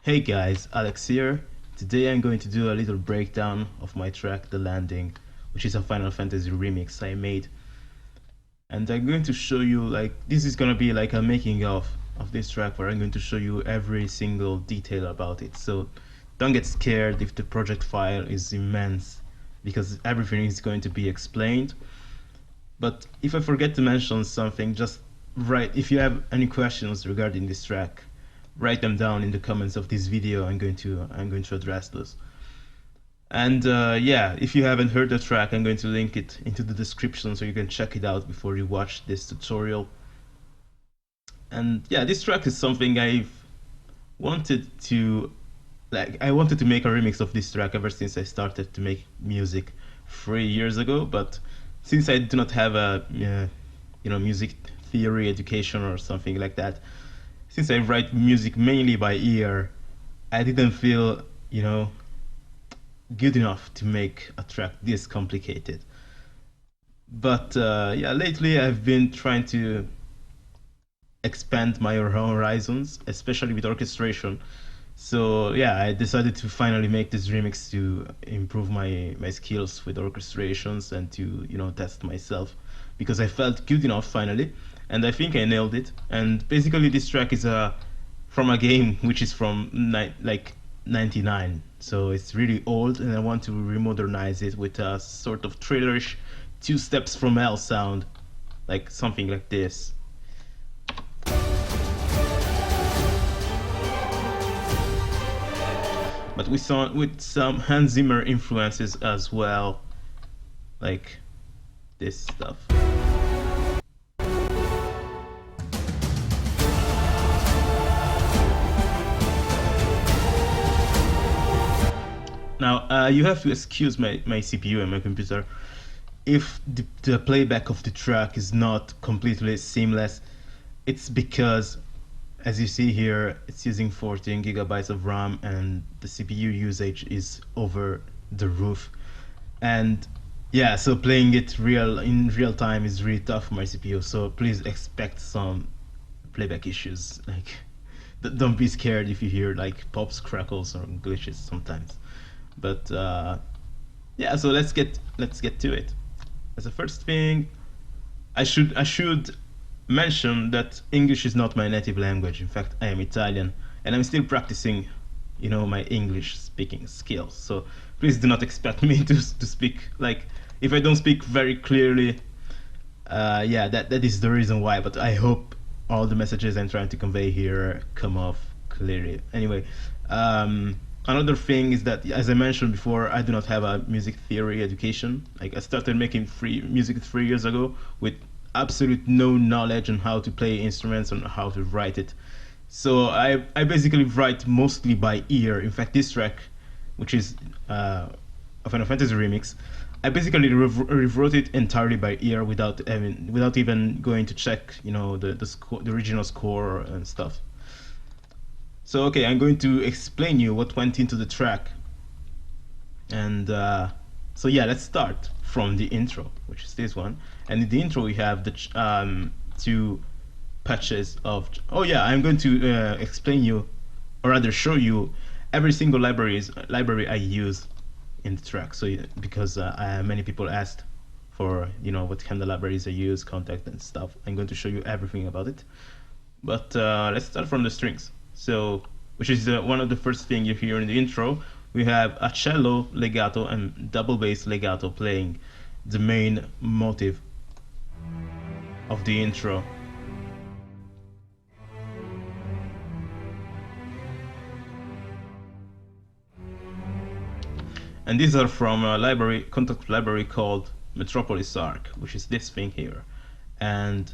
Hey guys, Alex here. Today I'm going to do a little breakdown of my track The Landing, which is a Final Fantasy remix I made. And I'm going to show you, like, this is gonna be like a making of this track where I'm going to show you every single detail about it. So don't get scared if the project file is immense, because everything is going to be explained. But if I forget to mention something, just write. If you have any questions regarding this track, write them down in the comments of this video. I'm going to address those. And yeah, if you haven't heard the track, I'm going to link it into the description so you can check it out before you watch this tutorial. And yeah, this track is something I've wanted to I wanted to make a remix of this track ever since I started to make music 3 years ago. But since I do not have a music theory education or something like that, since I write music mainly by ear, I didn't feel good enough to make a track this complicated. But yeah, lately I've been trying to expand my horizons, especially with orchestration. So yeah, I decided to finally make this remix to improve my skills with orchestrations and to test myself, because I felt good enough finally, and I think I nailed it. And basically, this track is from a game which is from like 99, so it's really old, and I want to remodernize it with a sort of trailerish two steps from hell sound, like something like this. But with some Hans Zimmer influences as well, like this stuff. Now you have to excuse my CPU and my computer if the playback of the track is not completely seamless. It's because, as you see here, it's using 14 gigabytes of RAM and the CPU usage is over the roof. And yeah, so playing it in real time is really tough for my CPU. So please expect some playback issues. Like, don't be scared if you hear like pops, crackles, or glitches sometimes. But yeah, so let's get to it. As a first thing, I should mention that English is not my native language. In fact, I am Italian, and I'm still practicing, my English speaking skills. So please do not expect me to speak, like, if I don't speak very clearly. Yeah, that is the reason why. But I hope all the messages I'm trying to convey here come off clearly. Anyway, another thing is that, as I mentioned before, I do not have a music theory education. Like, I started making music 3 years ago with absolute no knowledge on how to play instruments and how to write it. So I basically write mostly by ear. In fact, this track, which is a Final Fantasy remix, I basically rewrote it entirely by ear without even going to check, the original score and stuff. So okay, I'm going to explain you what went into the track. And so yeah, let's start from the intro, which is this one. And in the intro we have the two patches of. Oh yeah, I'm going to explain you, or rather show you, every single library I use in the track. So because many people asked for what kind of libraries I use, Kontakt and stuff. I'm going to show you everything about it. But let's start from the strings. So, which is one of the first thing you hear in the intro. We have a cello legato and double bass legato playing the main motive of the intro. And these are from a Kontakt library called Metropolis arc, which is this thing here. And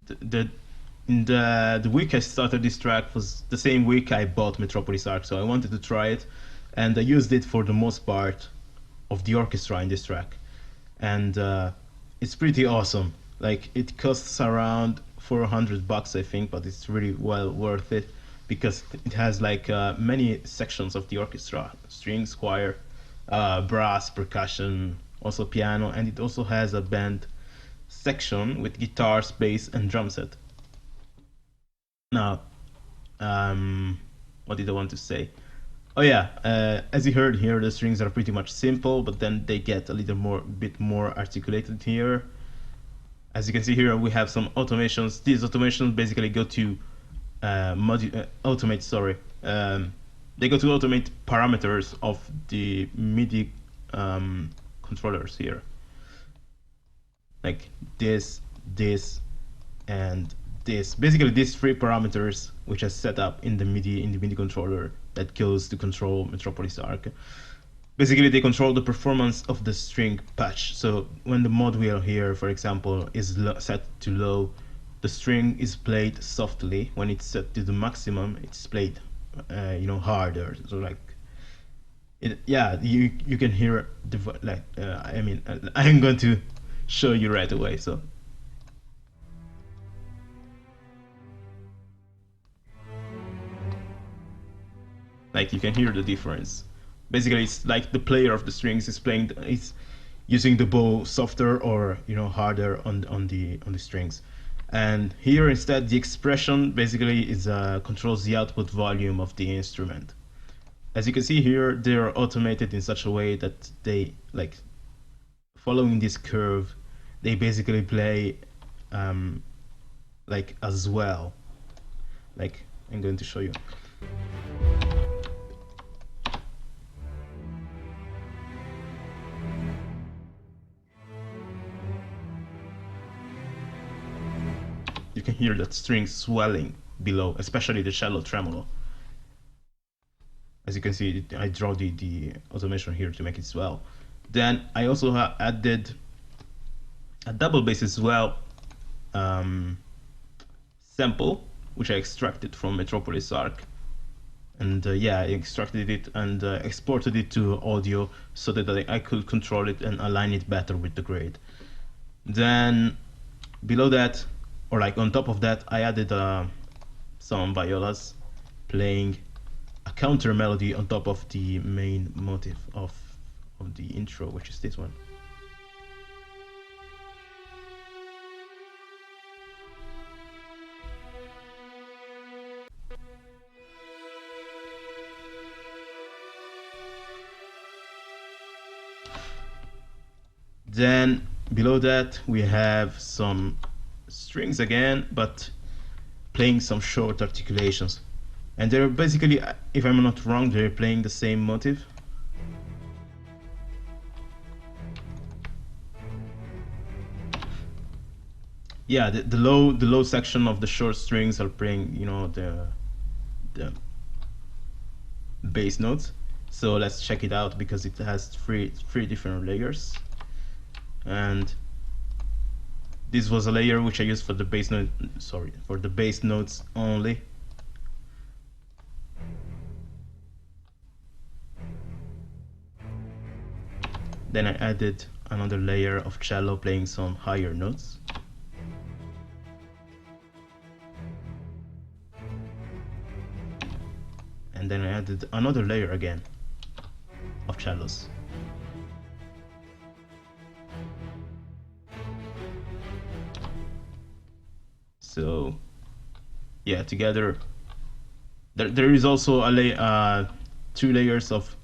the week I started this track was the same week I bought Metropolis arc, so I wanted to try it, and I used it for the most part of the orchestra in this track. And it's pretty awesome. Like, it costs around $400, I think, but it's really well worth it because it has like many sections of the orchestra: strings, choir, brass, percussion, also piano, and it also has a band section with guitars, bass, and drum set. Now, what did I want to say? Oh yeah, as you heard here, the strings are pretty much simple, but then they get a bit more articulated here. As you can see here, we have some automations. These automations basically go to automate. Sorry, they go to automate parameters of the MIDI controllers here, like this, and this. Basically, these three parameters which are set up in the MIDI controller that goes to control Metropolis arc. Basically, they control the performance of the string patch. So when the mod wheel here, for example, is set to low, the string is played softly. When it's set to the maximum, it's played, harder. So like, you can hear the I'm going to show you right away. So. Like you can hear the difference. Basically, it's like the player of the strings is using the bow softer or harder on the strings, and here instead the expression basically is controls the output volume of the instrument. As you can see here, they are automated in such a way that they following this curve, they basically play as well. Like I'm going to show you. You can hear that string swelling below, especially the cello tremolo. As you can see, I draw the automation here to make it swell. Then I also added a double bass as well sample, which I extracted from Metropolis arc. And I extracted it and exported it to audio so that I could control it and align it better with the grade. Then below that, or on top of that, I added some violas playing a counter melody on top of the main motive of the intro, which is this one. Then below that we have some strings again, but playing some short articulations, and they're basically, if I'm not wrong, they're playing the same motive. Yeah, the low section of the short strings are playing the bass notes. So let's check it out because it has three different layers, and this was a layer which I used for the bass note. Sorry, for the bass notes only. Then I added another layer of cello playing some higher notes. And then I added another layer again of cellos. So yeah, together there is also a two layers of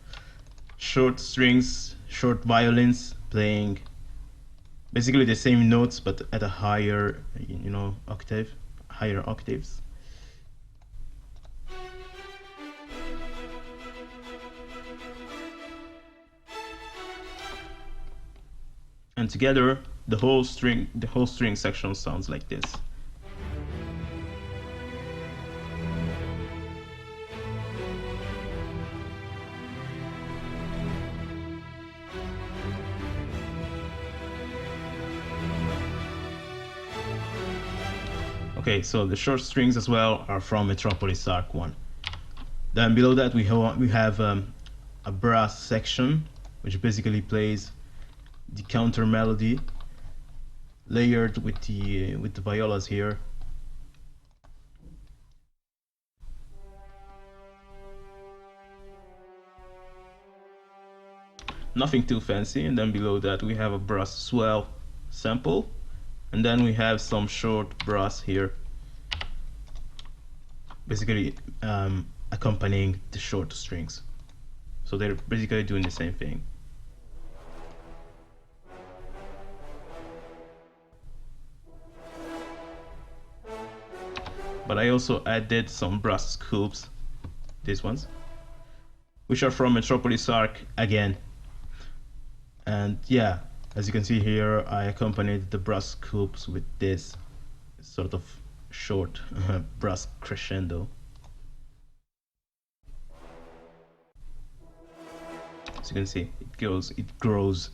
short strings, short violins playing basically the same notes but at a higher higher octaves. And together the whole string section sounds like this. Okay, so the short strings as well are from Metropolis Arc 1. Then below that we have a brass section which basically plays the counter melody layered with the violas here. Nothing too fancy. And then below that we have a brass swell sample, and then we have some short brass here, basically accompanying the short strings. So they're basically doing the same thing. But I also added some brass scoops, these ones, which are from Metropolis arc again. And yeah, as you can see here, I accompanied the brass scoops with this sort of short brass crescendo. As you can see, it grows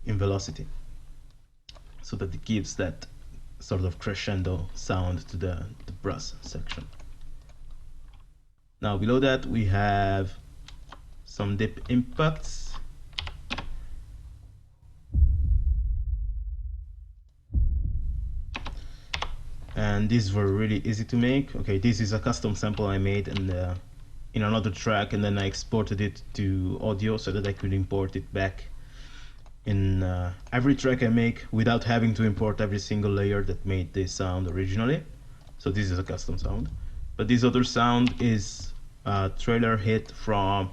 in velocity, so that it gives that sort of crescendo sound to the brass section. Now below that we have some dip impacts. And these were really easy to make. Okay, this is a custom sample I made in another track, and then I exported it to audio so that I could import it back in every track I make without having to import every single layer that made this sound originally. So this is a custom sound. But this other sound is a trailer hit from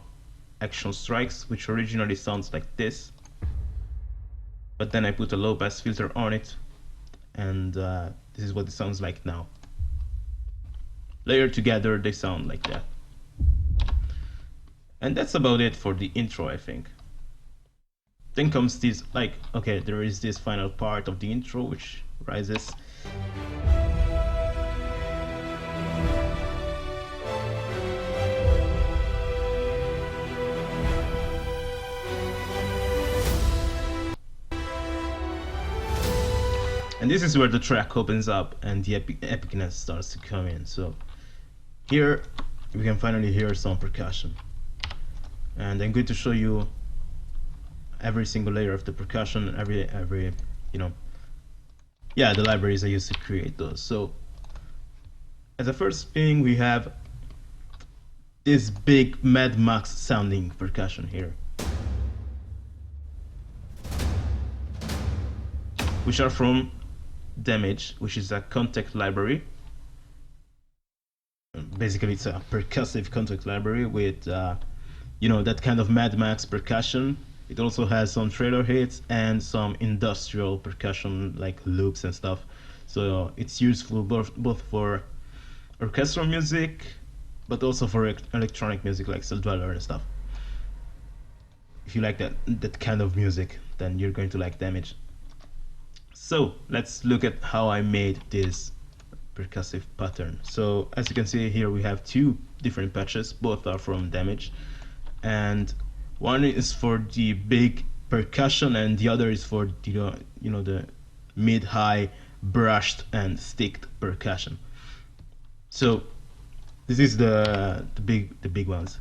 Action Strikes, which originally sounds like this. But then I put a low pass filter on it, and this is what it sounds like now. Layered together, they sound like that. And that's about it for the intro, I think. Then comes this, like, okay, there is this final part of the intro which rises. And this is where the track opens up and the epicness starts to come in. So here we can finally hear some percussion. And I'm going to show you every single layer of the percussion, every you know, yeah, the libraries I used to create those. So as the first thing, we have this big Mad Max sounding percussion here, which are from Damage, which is a Kontakt library. Basically, it's a percussive Kontakt library with you know, that kind of Mad Max percussion. It also has some trailer hits and some industrial percussion like loops and stuff. So it's useful both for orchestral music, but also for electronic music like Cell Dweller and stuff. If you like that kind of music, then you're going to like Damage. So let's look at how I made this percussive pattern. So as you can see here, we have two different patches. Both are from Damage, and one is for the big percussion and the other is for the you know, the mid-high brushed and sticked percussion. So this is the big ones.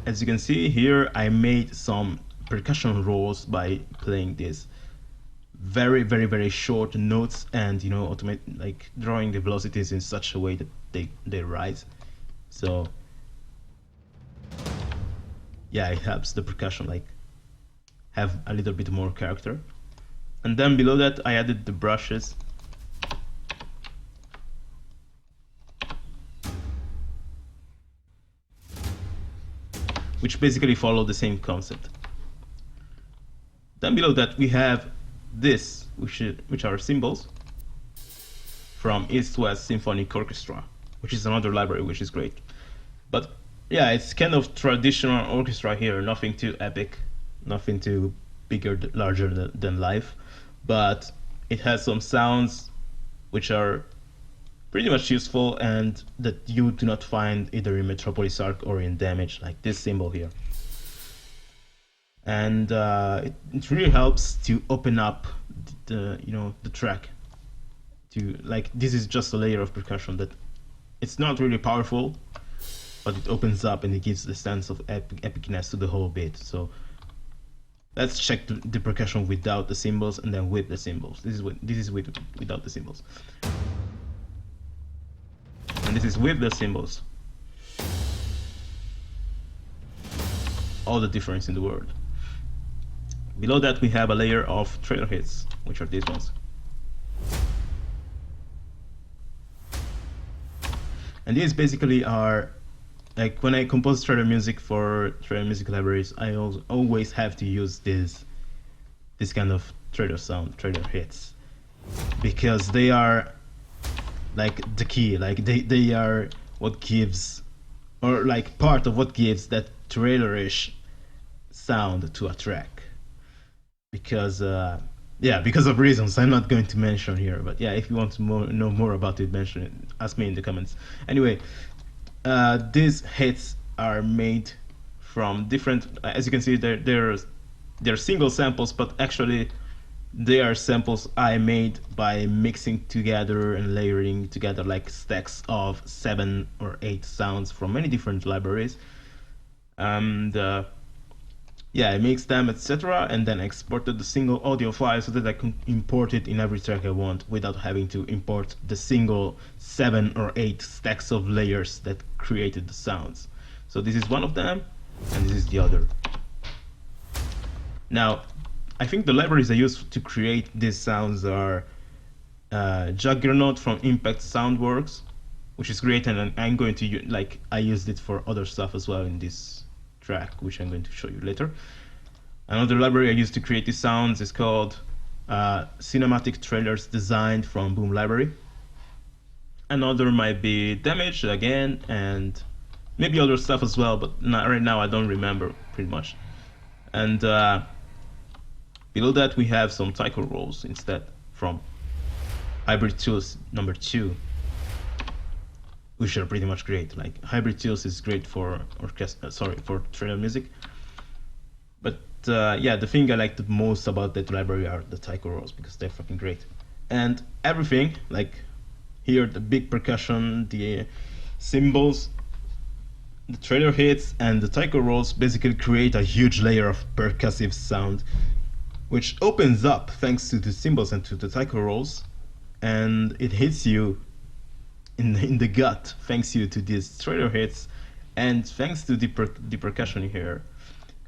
As you can see here, I made some percussion rolls by playing this very short notes and, you know, like drawing the velocities in such a way that they rise. So yeah, it helps the percussion like have a little bit more character. And then below that I added the brushes, which basically follow the same concept. Then below that we have this, which are cymbals from EastWest Symphonic Orchestra, which is another library which is great. But yeah, it's kind of traditional orchestra here, nothing too epic, nothing too bigger, larger than life, but it has some sounds which are pretty much useful and that you do not find either in Metropolis arc or in Damage, like this cymbal here. And it really helps to open up the track. To, like, this is just a layer of percussion that it's not really powerful, but it opens up and it gives the sense of epicness to the whole bit. So let's check the percussion without the cymbals and then with the cymbals. This is without the cymbals, and this is with the cymbals. All the difference in the world. Below that we have a layer of trailer hits, which are these ones. And these basically are, like, when I compose trailer music for trailer music libraries, I always have to use this kind of trailer sound, trailer hits, because they are like the key, like they are what gives, or like part of what gives that trailerish sound to a track. Because because of reasons I'm not going to mention here, but yeah, if you want to know more about it, mention it, ask me in the comments. Anyway, these hits are made from different, as you can see, they're single samples, but actually they are samples I made by mixing together and layering together like stacks of 7 or 8 sounds from many different libraries. And yeah, I mixed them, etc., and then exported the single audio file so that I can import it in every track I want without having to import the single 7 or 8 stacks of layers that created the sounds. So this is one of them, and this is the other. Now, I think the libraries I use to create these sounds are Juggernaut from Impact Soundworks, which is great, and I'm going to like I used it for other stuff as well in this track, which I'm going to show you later. Another library I used to create these sounds is called Cinematic Trailers Designed from Boom Library. Another might be Damage again, and maybe other stuff as well, but not right now. I don't remember pretty much. And below that we have some taiko rolls instead from Hybrid Tools number 2, which are pretty much great. Like Hybrid Tools is great for for trailer music. But yeah, the thing I like the most about that library are the taiko rolls, because they're fucking great. And everything, like here, the big percussion, the cymbals, the trailer hits, and the taiko rolls basically create a huge layer of percussive sound, which opens up thanks to the cymbals and to the taiko rolls, and it hits you in the gut thanks to these trailer hits, and thanks to the percussion here.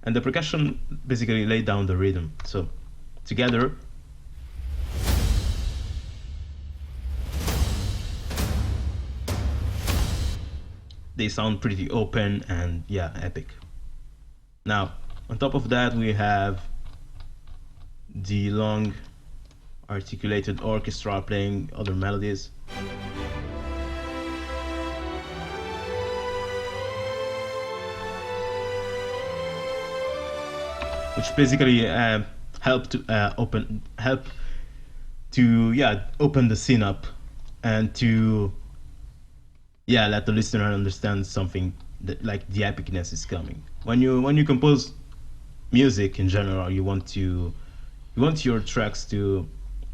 And the percussion basically lay down the rhythm. So together, they sound pretty open and yeah, epic. Now, on top of that, we have the long articulated orchestra playing other melodies. Which basically help to open the scene up, and to let the listener understand something that, like, the epicness is coming. When you compose music in general, you want your tracks to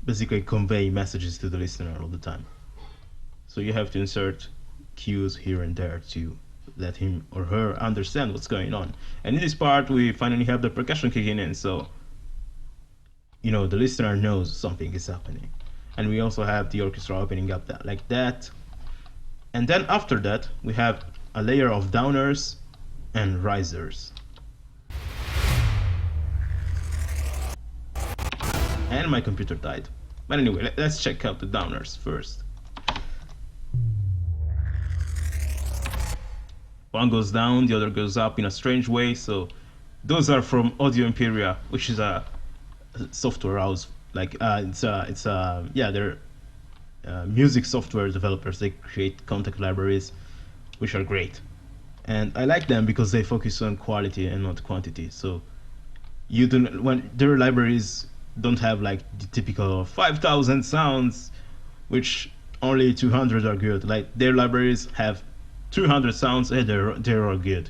basically convey messages to the listener all the time. So you have to insert cues here and there to let him or her understand what's going on. And in this part, we finally have the percussion kicking in, so the listener knows something is happening. And we also have the orchestra opening up like that. And then after that, we have a layer of downers and risers. And my computer died. But anyway, let's check out the downers first. One goes down, the other goes up in a strange way. So those are from Audio Imperia, which is a software house. Like they're music software developers. They create Kontakt libraries, which are great, and I like them because they focus on quality and not quantity. So when their libraries don't have like the typical 5,000 sounds, which only 200 are good. Like their libraries have 200 sounds, and they're all good,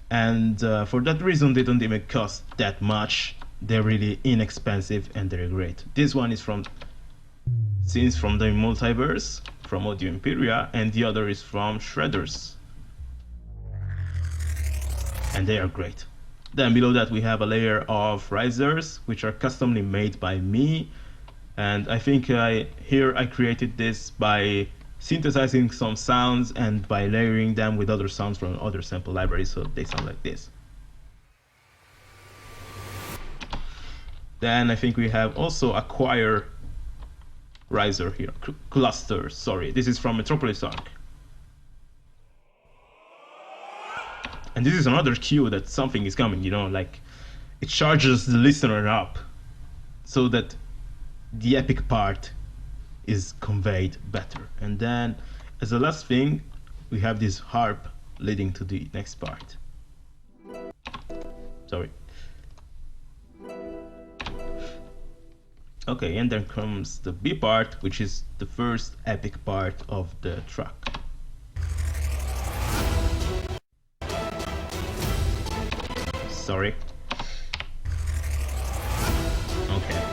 And for that reason, they don't even cost that much. They're really inexpensive and they're great. This one is from the Multiverse, from Audio Imperia, and the other is from Shredders. And they are great. Then below that we have a layer of risers, which are customly made by me. And I think I created this by synthesizing some sounds and by layering them with other sounds from other sample libraries, so they sound like this. Then I think we have also a choir riser here, cluster, sorry. This is from Metropolis arc. And this is another cue that something is coming, you know, like it charges the listener up so that the epic part is conveyed better. And then as the last thing, we have this harp leading to the next part. Sorry. Okay, and then comes the B part, which is the first epic part of the track. Sorry. Okay.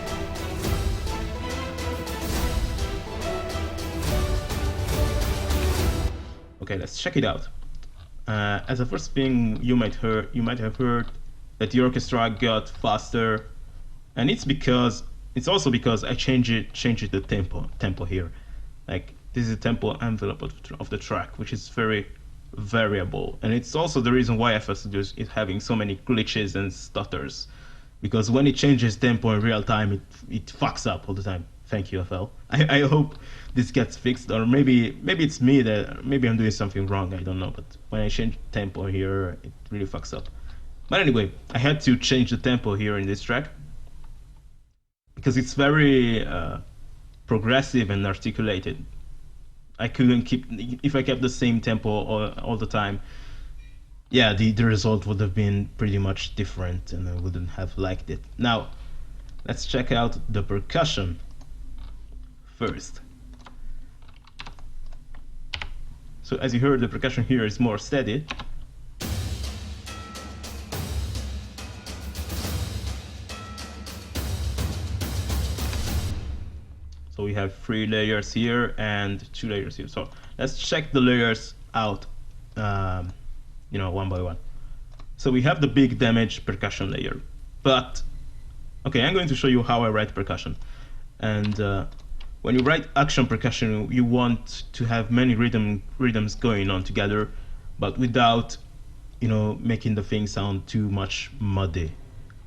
Okay, let's check it out. As a first thing, you might have heard that the orchestra got faster, and it's also because I changed the tempo here. Like this is the tempo envelope of the track, which is very variable, and it's also the reason why FL Studio is having so many glitches and stutters, because when it changes tempo in real time, it fucks up all the time. Thank you, FL. I hope this gets fixed, or maybe it's me that maybe I'm doing something wrong. I don't know, but when I change tempo here, it really fucks up. But anyway, I had to change the tempo here in this track because it's very progressive and articulated. I couldn't keep, if I kept the same tempo all the time, yeah, the result would have been pretty much different, and I wouldn't have liked it. Now, let's check out the percussion first. So as you heard, the percussion here is more steady. So we have 3 layers here and 2 layers here. So let's check the layers out, you know, one by one. So we have the big damage percussion layer, but okay, I'm going to show you how I write percussion. And when you write action percussion, you want to have many rhythms going on together, but without, you know, making the thing sound too much muddy.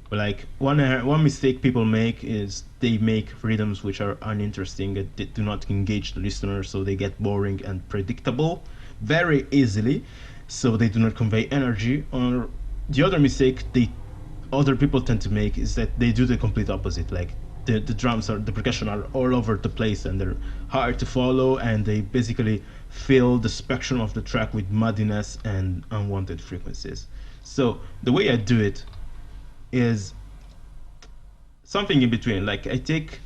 Like one mistake people make is they make rhythms which are uninteresting, they do not engage the listener, so they get boring and predictable very easily, so they do not convey energy. Or the other mistake other people tend to make is that they do the complete opposite. Like the drums the percussion are all over the place and they're hard to follow, and they basically fill the spectrum of the track with muddiness and unwanted frequencies. So the way I do it is something in between. Like I take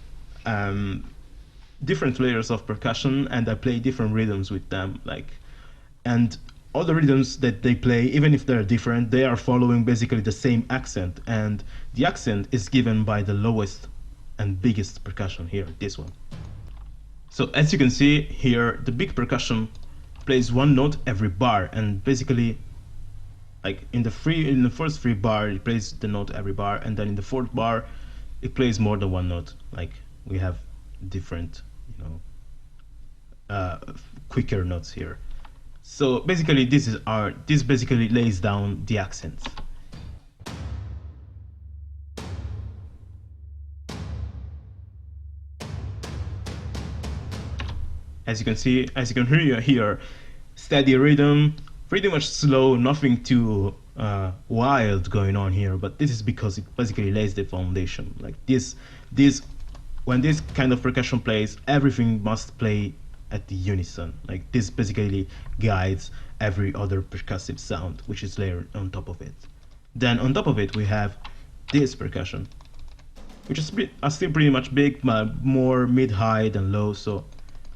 different layers of percussion and I play different rhythms with them, like, and all the rhythms that they play, even if they're different, they are following basically the same accent, and the accent is given by the lowest and biggest percussion here, this one. So as you can see here, the big percussion plays one note every bar, and basically, like in the first 3 bar, it plays the note every bar, and then in the 4th bar, it plays more than one note. Like we have different, you know, quicker notes here. So basically, this basically lays down the accents. As you can see, as you can hear here, steady rhythm, pretty much slow, nothing too wild going on here, but this is because it basically lays the foundation. Like when this kind of percussion plays, everything must play at the unison. Like this basically guides every other percussive sound which is layered on top of it. Then on top of it we have this percussion, which is still pretty much big, but more mid-high than low, so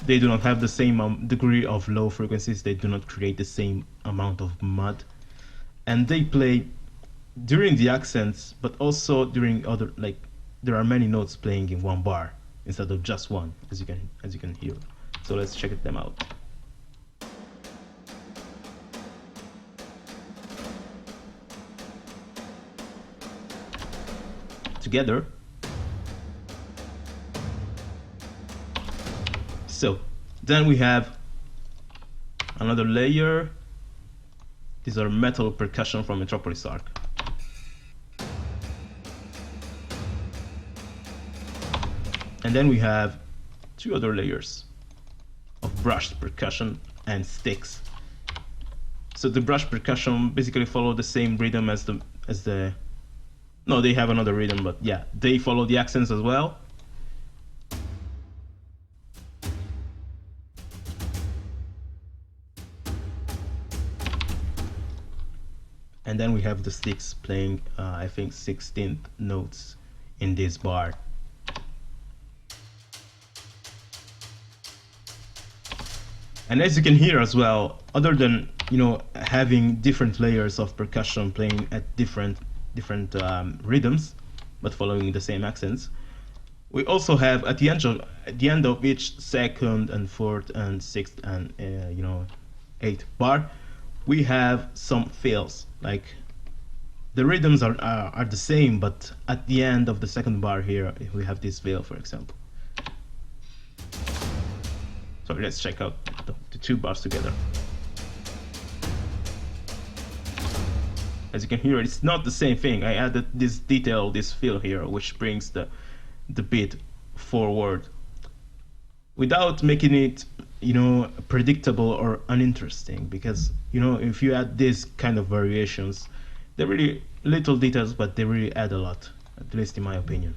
they do not have the same degree of low frequencies, they do not create the same amount of mud, and they play during the accents, but also during other, like there are many notes playing in one bar instead of just one, as you can hear. So let's check them out. Together. So then we have another layer. These are metal percussion from Metropolis arc. And then we have 2 other layers of brushed percussion and sticks. So the brush percussion basically follow the same rhythm as the no, they have another rhythm, but yeah, they follow the accents as well. And then we have the sticks playing, I think, 16th notes in this bar. And as you can hear as well, other than, you know, having different layers of percussion playing at different rhythms, but following the same accents, we also have at the end of each second and fourth and sixth and you know, eighth bar, we have some fills. Like the rhythms are the same, but at the end of the second bar here, we have this fill, for example. So let's check out the two bars together. As you can hear, it's not the same thing. I added this detail, this fill here, which brings the beat forward without making it, you know, predictable or uninteresting. Because, you know, if you add this kind of variations, they're really little details, but they really add a lot, at least in my opinion.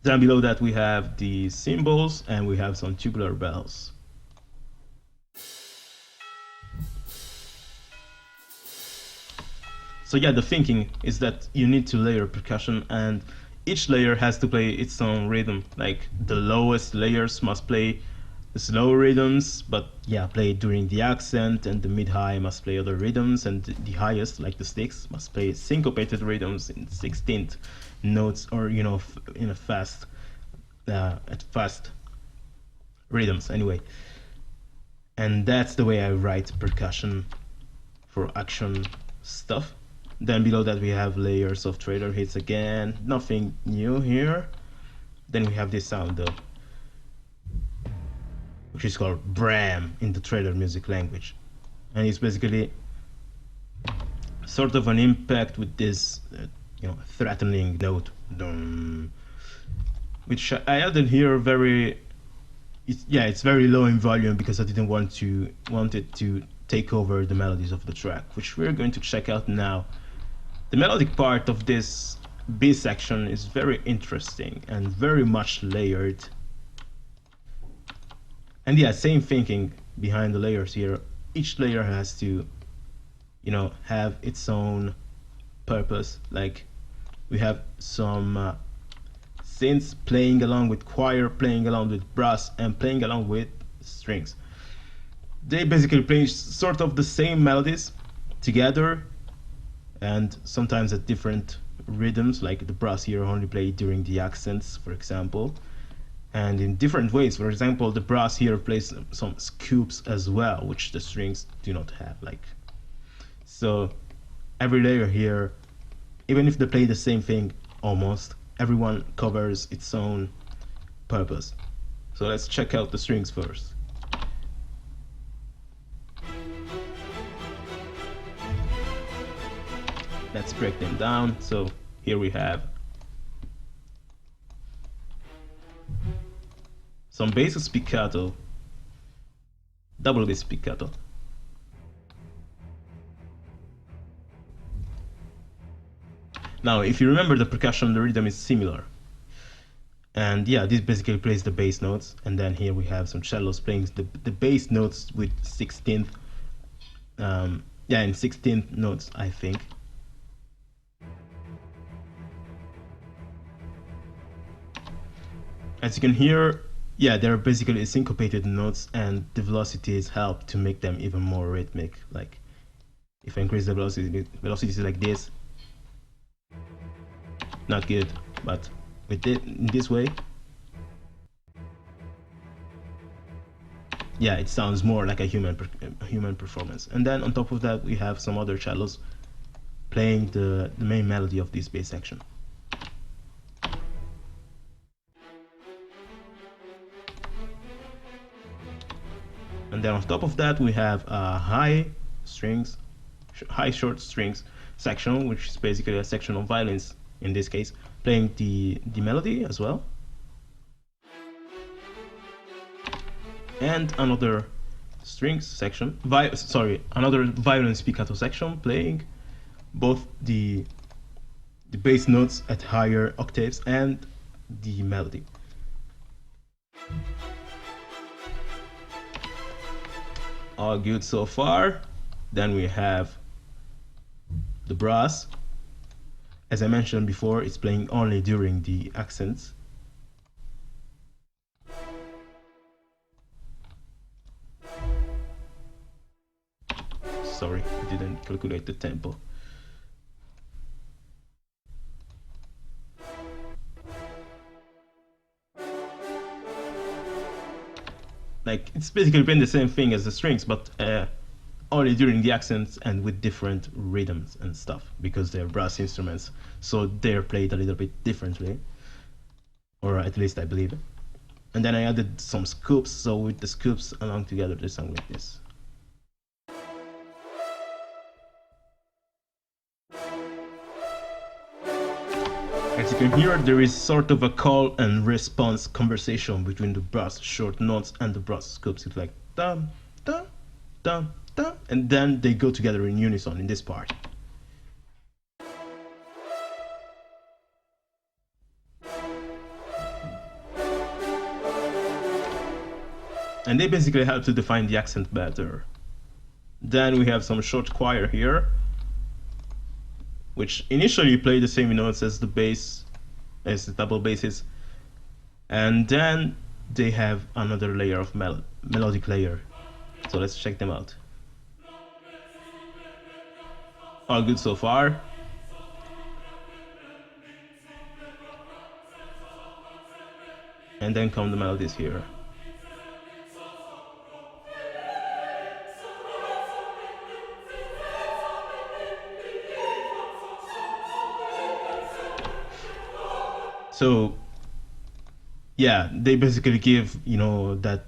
Then below that we have the cymbals and we have some tubular bells. So yeah, the thinking is that you need to layer percussion, and each layer has to play its own rhythm. Like the lowest layers must play the slow rhythms, but yeah, play during the accent, and the mid-high must play other rhythms, and the highest, like the sticks, must play syncopated rhythms in 16th notes, or, you know, in a fast rhythms anyway. And that's the way I write percussion for action stuff. Then below that we have layers of trailer hits again, nothing new here. Then we have this sound though, which is called Bram in the trailer music language, and it's basically sort of an impact with this you know, threatening note, which I added here very, it's very low in volume because I didn't want it to take over the melodies of the track, which we're going to check out now. The melodic part of this B section is very interesting and very much layered. And yeah, same thinking behind the layers here. Each layer has to, you know, have its own purpose. Like we have some synths playing along with choir, playing along with brass, and playing along with strings. They basically play sort of the same melodies together, and sometimes at different rhythms. Like the brass here only play during the accents, for example, and in different ways. For example, the brass here plays some scoops as well, which the strings do not have. Like, so every layer here, even if they play the same thing almost, everyone covers its own purpose. So let's check out the strings first. Let's break them down. So here we have some bass spiccato, double bass spiccato, now if you remember the percussion, the rhythm is similar, and yeah, this basically plays the bass notes, and then here we have some cellos playing the bass notes with 16th, in 16th notes, I think. As you can hear, yeah, they're basically syncopated notes, and the velocities help to make them even more rhythmic. Like if I increase the velocities like this, not good, but with it in this way, yeah, it sounds more like a human performance. And then on top of that, we have some other cellos playing the main melody of this bass section. And then on top of that, we have a high short strings section, which is basically a section of violins in this case, playing the melody as well. And another strings section, another violin spiccato section playing both the bass notes at higher octaves and the melody. All good so far. Then we have the brass. As I mentioned before, it's playing only during the accents. Sorry, I didn't calculate the tempo. Like, it's basically playing the same thing as the strings, but only during the accents and with different rhythms and stuff, because they're brass instruments, so they're played a little bit differently, or at least I believe it. And then I added some scoops, so with the scoops along together they sound like this. As you can hear, there is sort of a call and response conversation between the brass short notes and the brass scoops. It's like dum dum dum dum, and then they go together in unison in this part. And they basically help to define the accent better. Then we have some short choir here, which initially play the same notes as the bass, as the double basses, and then they have another layer of melodic layer. So let's check them out. All good so far. And then come the melodies here. So yeah, they basically give, you know, that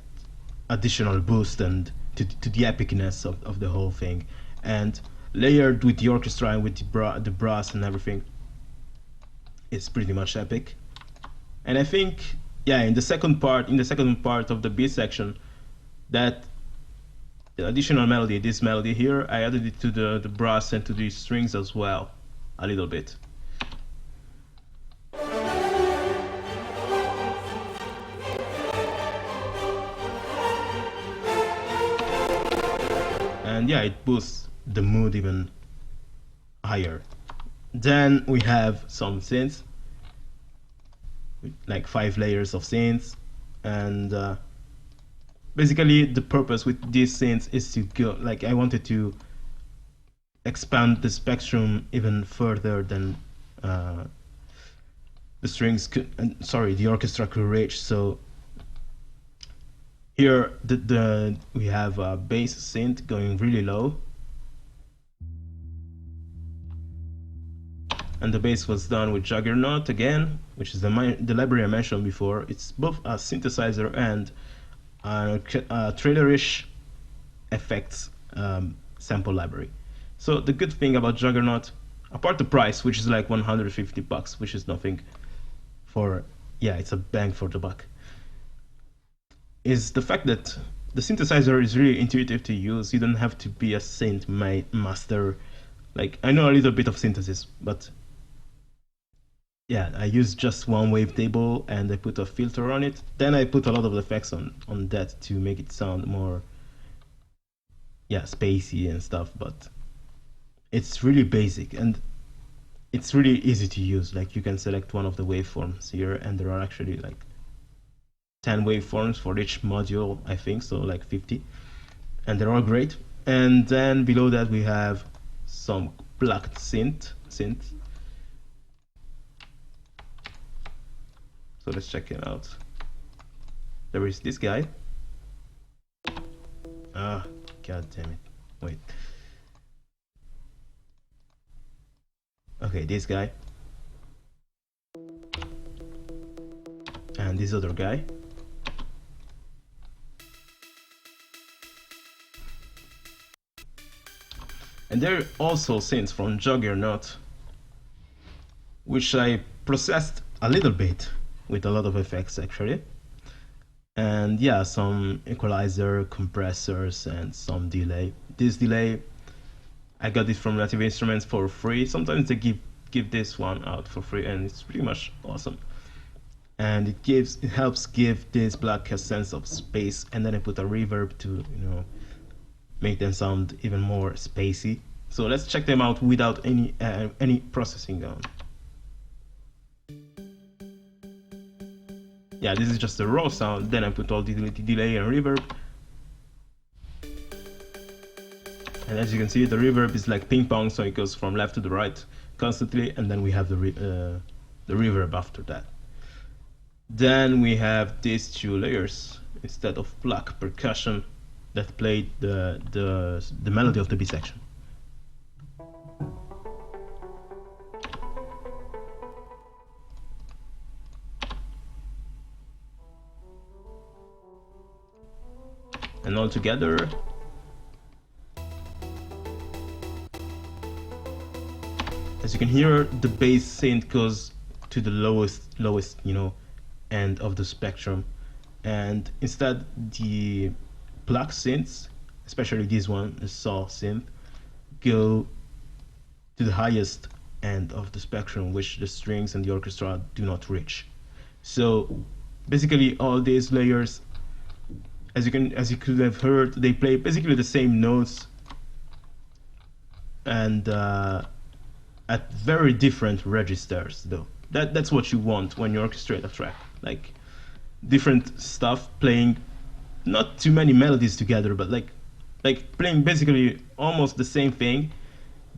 additional boost and to the epicness of the whole thing, and layered with the orchestra and with the brass and everything, it's pretty much epic. And I think, yeah, in the second part of the B section, that the additional melody, this melody here, I added it to the brass and to the strings as well, a little bit. And yeah, it boosts the mood even higher. Then we have some synths, like 5 layers of synths, and basically the purpose with these synths is to go, like, I wanted to expand the spectrum even further than the strings could, the orchestra could reach. So here we have a bass synth going really low, and the bass was done with Juggernaut again, which is the library I mentioned before. It's both a synthesizer and a trailerish effects sample library. So the good thing about Juggernaut, apart the price, which is like $150, which is nothing for, yeah, it's a bang for the buck, is the fact that the synthesizer is really intuitive to use. You don't have to be a synth master. Like, I know a little bit of synthesis, but yeah, I use just one wavetable and I put a filter on it. Then I put a lot of effects on that to make it sound more, yeah, spacey and stuff. But it's really basic and it's really easy to use. Like, you can select one of the waveforms here, and there are actually like 10 waveforms for each module, I think, so like 50, and they're all great. And then below that we have some plucked synth. So let's check it out. There is this guy. Ah, god damn it. Wait. Okay, this guy. And this other guy. And there are also synths from Juggernaut, which I processed a little bit with a lot of effects actually. and yeah, some equalizer, compressors, and some delay. This delay, I got it from Native Instruments for free. Sometimes they give this one out for free, and it's pretty much awesome. And it helps give this block a sense of space, and then I put a reverb to make them sound even more spacey. So let's check them out without any processing on. Yeah, this is just the raw sound. Then I put all the delay and reverb. And as you can see, the reverb is like ping pong, so it goes from left to the right constantly, and then we have the reverb after that. Then we have these two layers instead of block percussion that played the melody of the B section. And all together, as you can hear, the bass synth goes to the lowest end of the spectrum, and instead the block synths, especially this one, the saw synth, go to the highest end of the spectrum, which the strings and the orchestra do not reach. So basically all these layers, as you could have heard, they play basically the same notes, and at very different registers though. That's what you want when you orchestrate a track, like different stuff playing not too many melodies together, but like playing basically almost the same thing,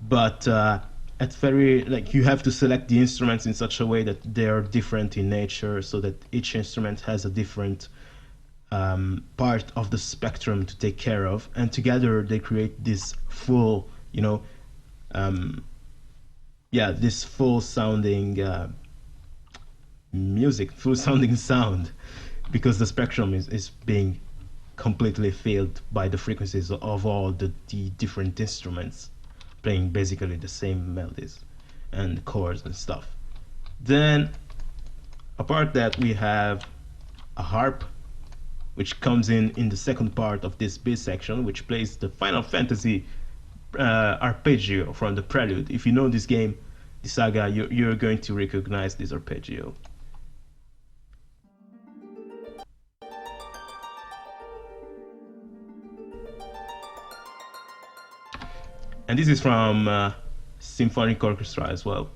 but at very, like, you have to select the instruments in such a way that they are different in nature, so that each instrument has a different part of the spectrum to take care of, and together they create this full, this full sounding music, full sounding sound, because the spectrum is being completely filled by the frequencies of all the different instruments playing basically the same melodies and chords and stuff. Then apart that, we have a harp, which comes in the second part of this B section, which plays the Final Fantasy arpeggio from the prelude. If you know this game, the saga, you're going to recognize this arpeggio. And this is from Symphonic Orchestra as well.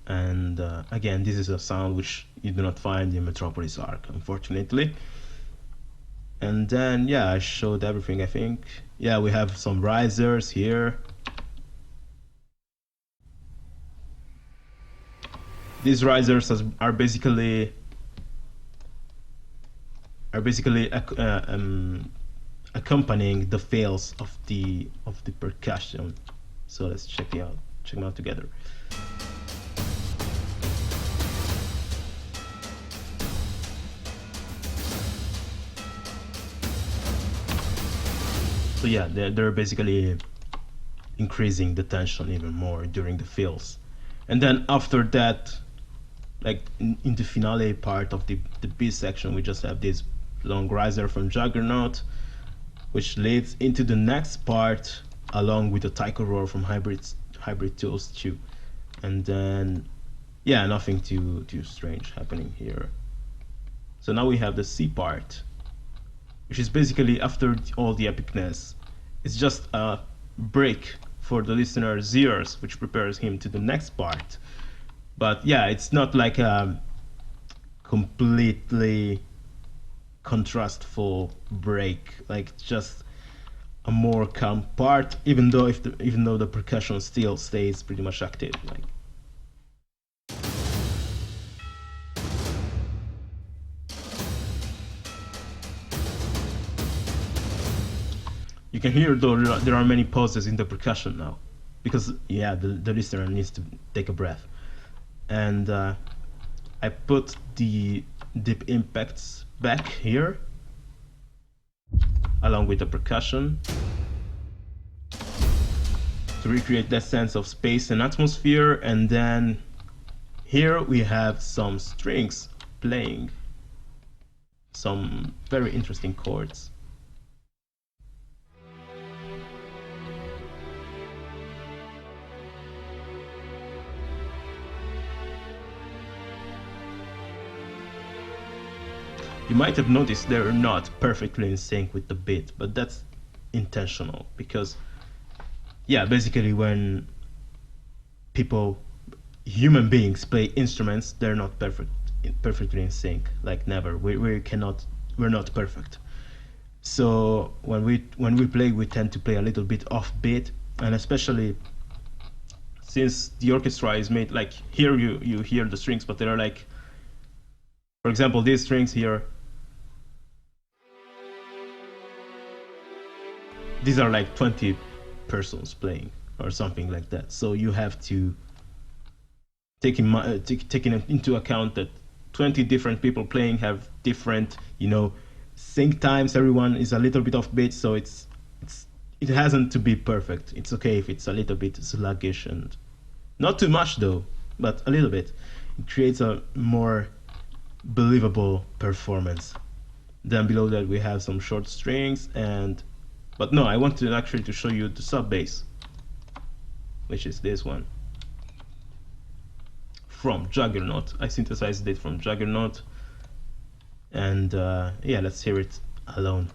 And again, this is a sound which you do not find in Metropolis arc, unfortunately. And then, yeah, I showed everything, I think. Yeah, we have some risers here. These risers are basically accompanying the fills of the percussion. So let's check them out together. So yeah, they're basically increasing the tension even more during the fills. And then after that, like in the finale part of the B section, we just have this long riser from Juggernaut, which leads into the next part, along with the taiko roar from Hybrid Tools too. And then, yeah, nothing too strange happening here. So now we have the C part, which is basically, after all the epicness, it's just a break for the listener's ears, which prepares him to the next part. But yeah, it's not like a completely contrastful break, like just a more calm part, even though the percussion still stays pretty much active. Like, you can hear though there are many pauses in the percussion now, because yeah, the listener needs to take a breath. And I put the deep impacts back here along with the percussion to recreate that sense of space and atmosphere. And then here we have some strings playing, some very interesting chords. You might have noticed they're not perfectly in sync with the beat, but that's intentional because, yeah, basically when human beings play instruments, they're not perfectly in sync, like never. We're not perfect. So when we play, we tend to play a little bit off beat, and especially since the orchestra is made like here, you hear the strings, but they're like, for example, these strings here. These are like 20 persons playing or something like that. So you have to taking into account that 20 different people playing have different, sync times. Everyone is a little bit off beat, so it hasn't to be perfect. It's okay if it's a little bit sluggish, and not too much though, but a little bit. It creates a more believable performance. Then below that we have some short strings, but no, I wanted actually to show you the sub bass, which is this one from Juggernaut. I synthesized it from Juggernaut, and yeah, let's hear it alone.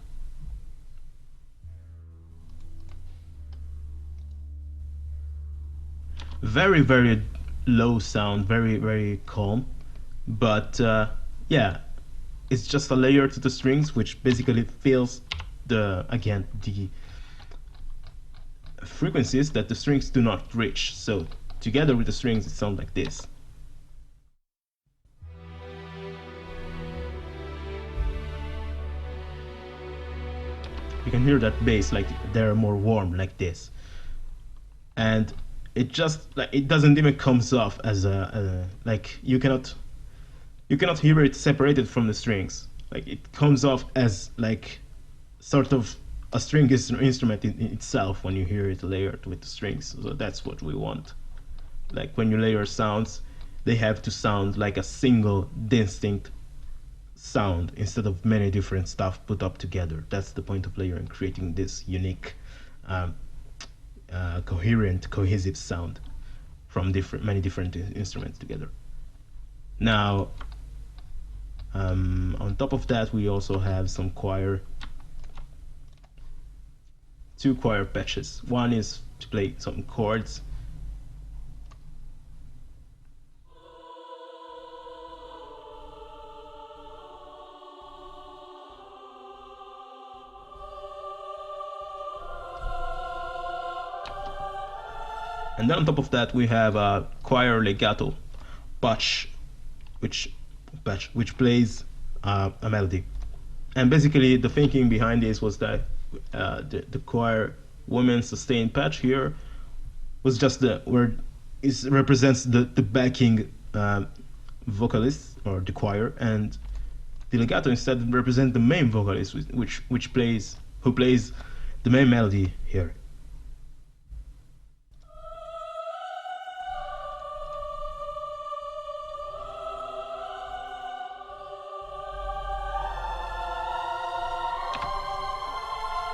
Very, very low sound, very, very calm, but yeah, it's just a layer to the strings, which basically fills the frequencies that the strings do not reach. So together with the strings, it sounds like this. You can hear that bass, like they're more warm, like this, and it just like it doesn't even comes off as like you cannot hear it separated from the strings. Like it comes off as like sort of a string instrument in itself when you hear it layered with the strings. So that's what we want. Like when you layer sounds, they have to sound like a single distinct sound instead of many different stuff put up together. That's the point of layering, creating this unique, coherent, cohesive sound from many different instruments together. Now, on top of that, we also have some two choir patches. One is to play some chords. And then on top of that, we have a choir legato patch, which plays a melody. And basically, the thinking behind this was that the choir woman sustained patch here was just represents the backing vocalist or the choir, and the legato instead represents the main vocalist, who plays the main melody here.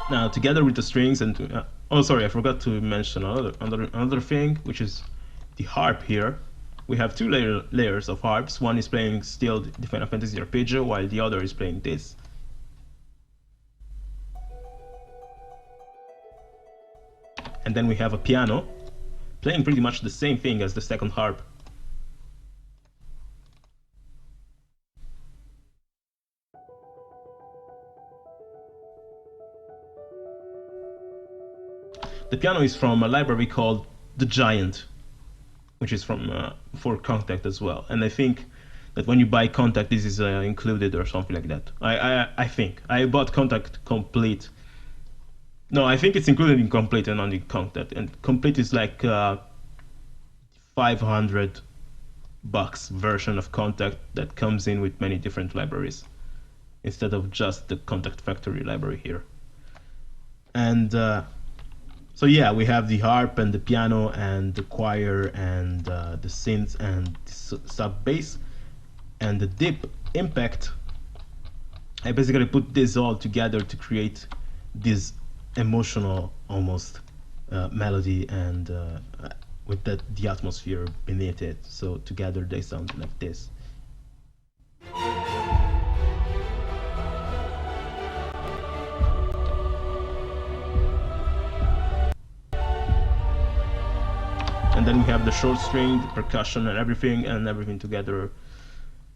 Now, together with the strings and oh, sorry, I forgot to mention another thing, which is the harp here. We have two layers of harps. One is playing still the Final Fantasy arpeggio, while the other is playing this. And then we have a piano playing pretty much the same thing as the second harp. The piano is from a library called The Giant, which is from for Kontakt as well. And I think that when you buy Kontakt, this is included or something like that. I think I bought Kontakt complete. No, I think it's included in complete and only Kontakt. And complete is like $500 version of Kontakt that comes in with many different libraries instead of just the Kontakt factory library here. And so yeah, we have the harp and the piano and the choir and the synths and the sub bass, and the deep impact I basically put this all together to create this emotional almost melody, and with the atmosphere beneath it. So together they sound like this. And then we have the short string, the percussion, and everything together.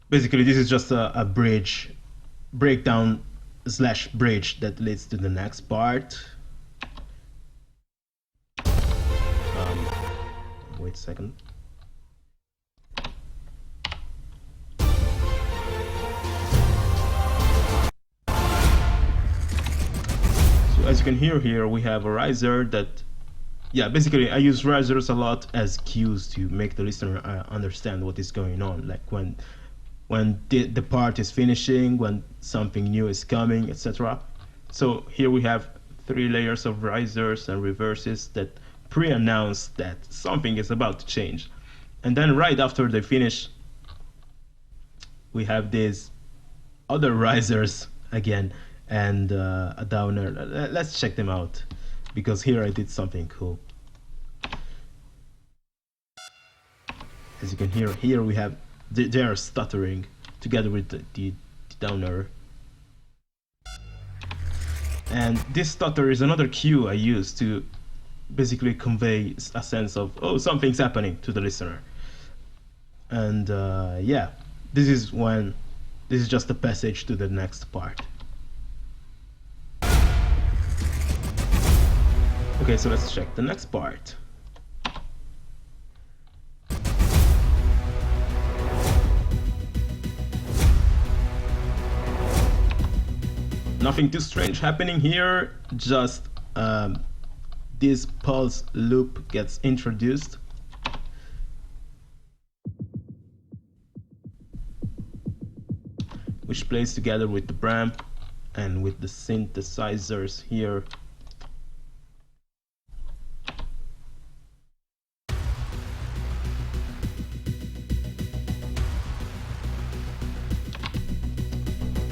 Basically, this is just a bridge, breakdown slash bridge that leads to the next part. Wait a second. So as you can hear here, we have a riser that, yeah, basically I use risers a lot as cues to make the listener understand what is going on, like when the part is finishing, when something new is coming, etc. So here we have 3 layers of risers and reverses that pre-announce that something is about to change. And then right after they finish, we have these other risers again, and a downer. Let's check them out, because here I did something cool. As you can hear, here we have, they are stuttering together with the downer. And this stutter is another cue I use to basically convey a sense of, oh, something's happening to the listener. And yeah, this is just a passage to the next part. Okay, so let's check the next part. Nothing too strange happening here, just this pulse loop gets introduced. Which plays together with the bramp and with the synthesizers here.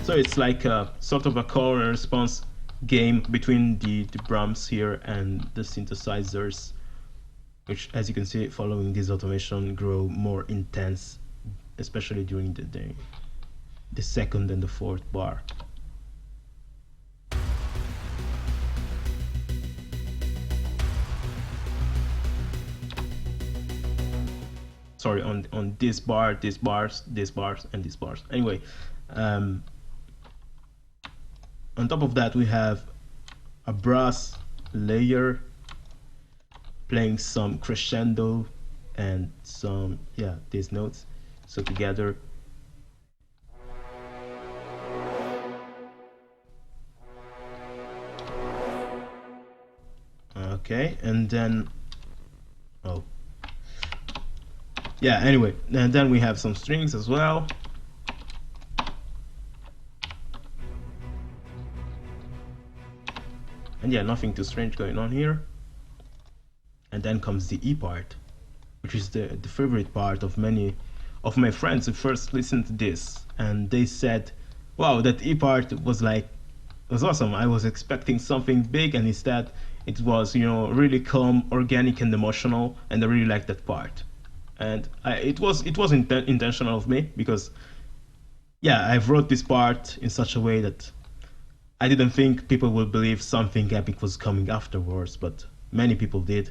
So it's like a sort of a call and response game between the drums here and the synthesizers, which, as you can see, following this automation, grow more intense, especially during the second and the fourth bar. Sorry, on this bar, these bars, these bars, and these bars. Anyway. On top of that, we have a brass layer playing some crescendo and some, yeah, these notes. So together. Okay, and then, oh, yeah, anyway, and then we have some strings as well. And yeah, nothing too strange going on here. And then comes the E part, which is the favorite part of many of my friends who first listened to this. And they said, wow, that E part was awesome. I was expecting something big, and instead it was, you know, really calm, organic, and emotional, and I really liked that part. And it was intentional of me, because yeah, I wrote this part in such a way that I didn't think people would believe something epic was coming afterwards, but many people did.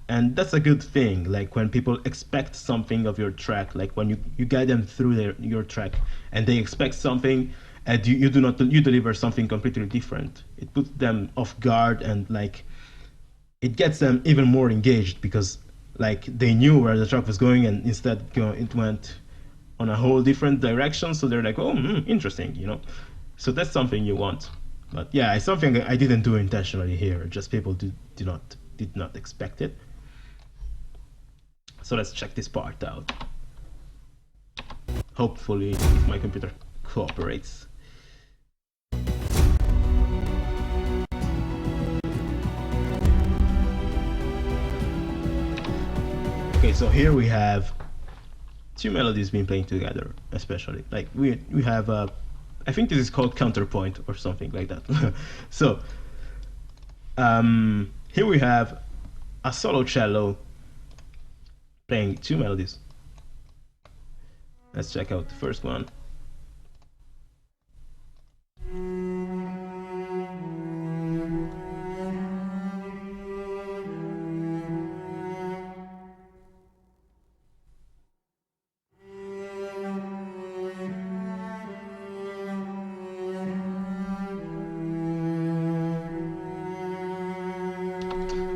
And that's a good thing, like when people expect something of your track, like when you guide them through your track and they expect something and you deliver something completely different. It puts them off guard, and like it gets them even more engaged, because like they knew where the track was going, and instead it went on a whole different direction. So they're like, oh, interesting, you know. So that's something you want. But yeah, it's something I didn't do intentionally here. Just people did not expect it. So let's check this part out. Hopefully, if my computer cooperates. Okay, so here we have 2 melodies being playing together, especially. Like we have I think this is called counterpoint or something like that. So here we have a solo cello playing two melodies. Let's check out the first one.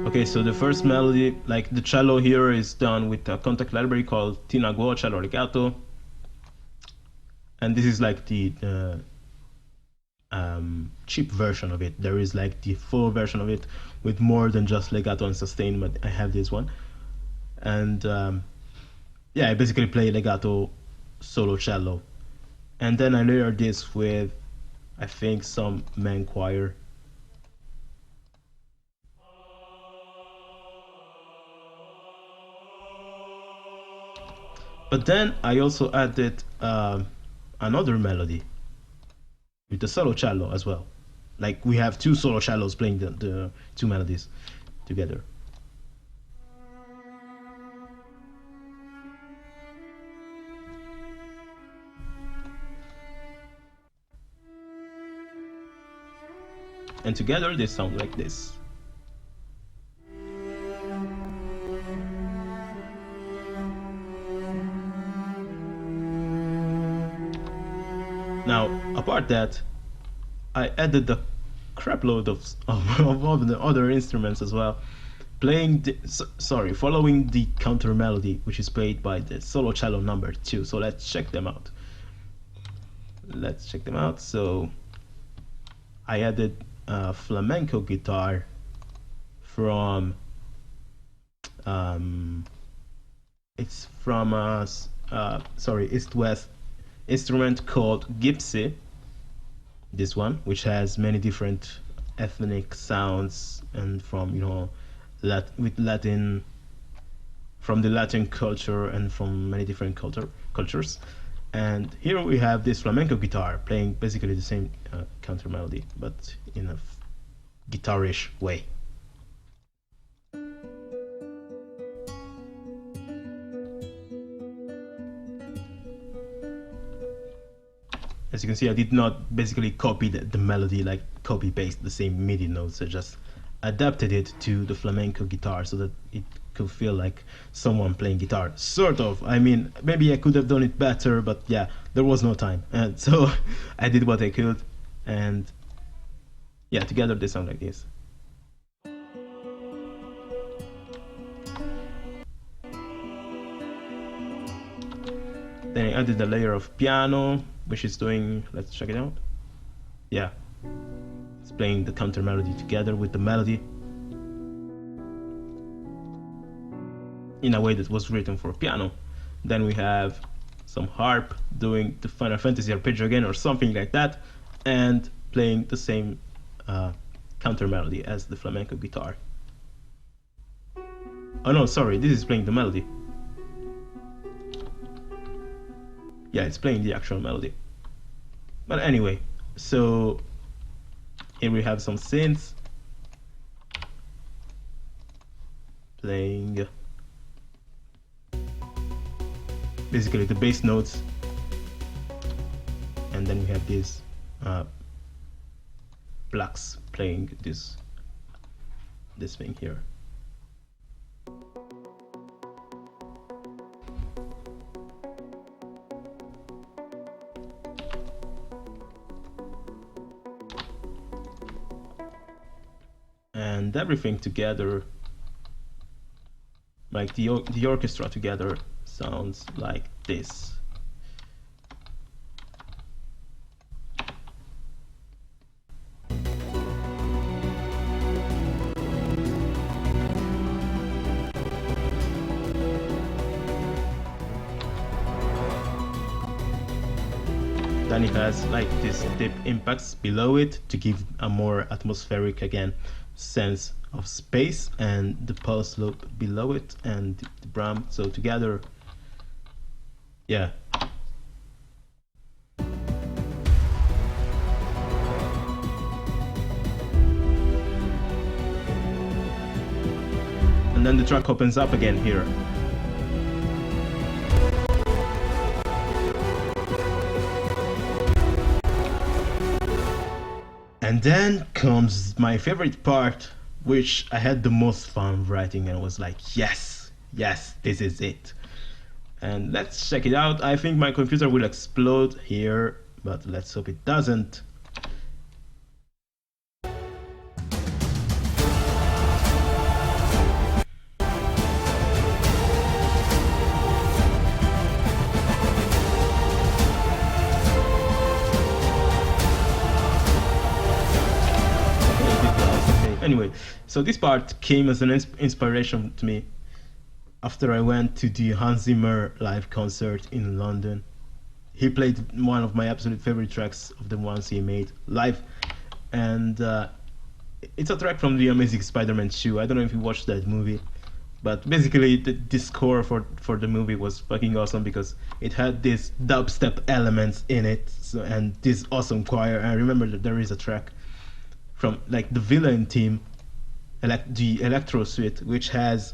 Okay, so the first melody, like the cello here, is done with a Kontakt library called Tinaguo Cello Legato, and this is like the cheap version of it. There is like the full version of it with more than just legato and sustain, but I have this one, and yeah, I basically play legato solo cello, and then I layer this with, I think, some main choir. But then I also added another melody with the solo cello as well. Like we have two solo cellos playing the two melodies together. And together they sound like this. Now, apart that, I added a crap load of the other instruments as well, playing following the counter melody, which is played by the solo cello number 2. So let's check them out. So I added a flamenco guitar from it's from EastWest instrument called Gypsy, this one, which has many different ethnic sounds, and from, you know, from the Latin culture and from many different cultures. And here we have this flamenco guitar playing basically the same counter melody, but in a guitarish way. As you can see, I did not basically copy the melody, like copy paste the same MIDI notes. I just adapted it to the flamenco guitar so that it could feel like someone playing guitar, sort of. I mean, maybe I could have done it better, but yeah, there was no time, and so I did what I could, and yeah, together they sound like this. Then I added a layer of piano, which is doing, let's check it out. Yeah, it's playing the counter melody together with the melody in a way that was written for piano. Then we have some harp doing the Final Fantasy arpeggio again or something like that, and playing the same counter melody as the flamenco guitar. Oh no, sorry, this is playing the melody. Yeah, it's playing the actual melody. But anyway, so here we have some synths playing basically the bass notes, and then we have these blacks playing this thing here. And everything together, like the orchestra together, sounds like this. Then it has like these deep impacts below it to give a more atmospheric, again, sense of space, and the pulse loop below it and the bram. So together, yeah. And then the track opens up again here. And then comes my favorite part, which I had the most fun writing and was like, yes, this is it. And let's check it out. I think my computer will explode here, but let's hope it doesn't. Anyway, so this part came as an inspiration to me after I went to the Hans Zimmer live concert in London. He played one of my absolute favorite tracks of the ones he made live, and it's a track from the Amazing Spider-Man 2. I don't know if you watched that movie, but basically the score for the movie was fucking awesome because it had these dubstep elements in it, so, and this awesome choir. I remember that there is a track from like the villain team, the Electro Suite, which has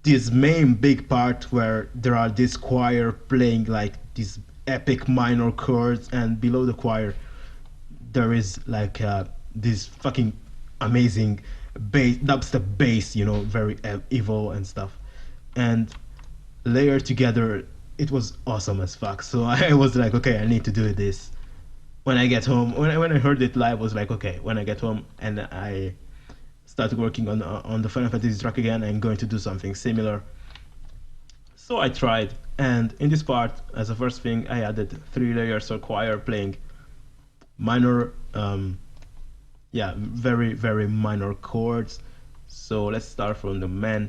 this main big part where there are this choir playing like these epic minor chords, and below the choir there is like this fucking amazing bass, dubstep bass, you know, very evil and stuff, and layered together. It was awesome as fuck. So I was like, okay, I need to do this. When I get home, when I heard it live, I was like, okay, when I get home and I started working on the Final Fantasy track again, I'm going to do something similar. So I tried, and in this part, as a first thing, I added 3 layers of choir playing minor, very, very minor chords. So let's start from the man.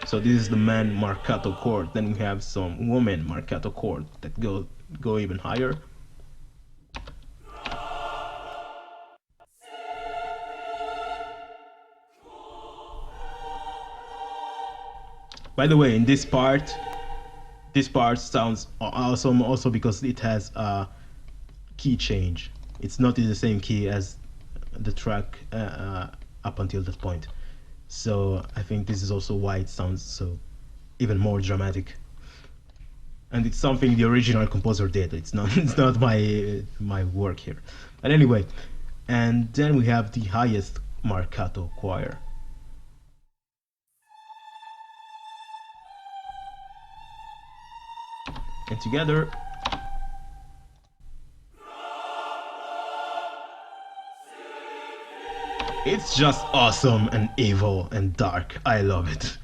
So this is the man marcato chord. Then we have some woman marcato chord that go even higher. By the way, in this part sounds awesome also because it has a key change. It's not in the same key as the track up until that point. So I think this is also why it sounds so even more dramatic. And it's something the original composer did. It's not my work here. But anyway, and then we have the highest marcato choir. And together it's just awesome and evil and dark. I love it.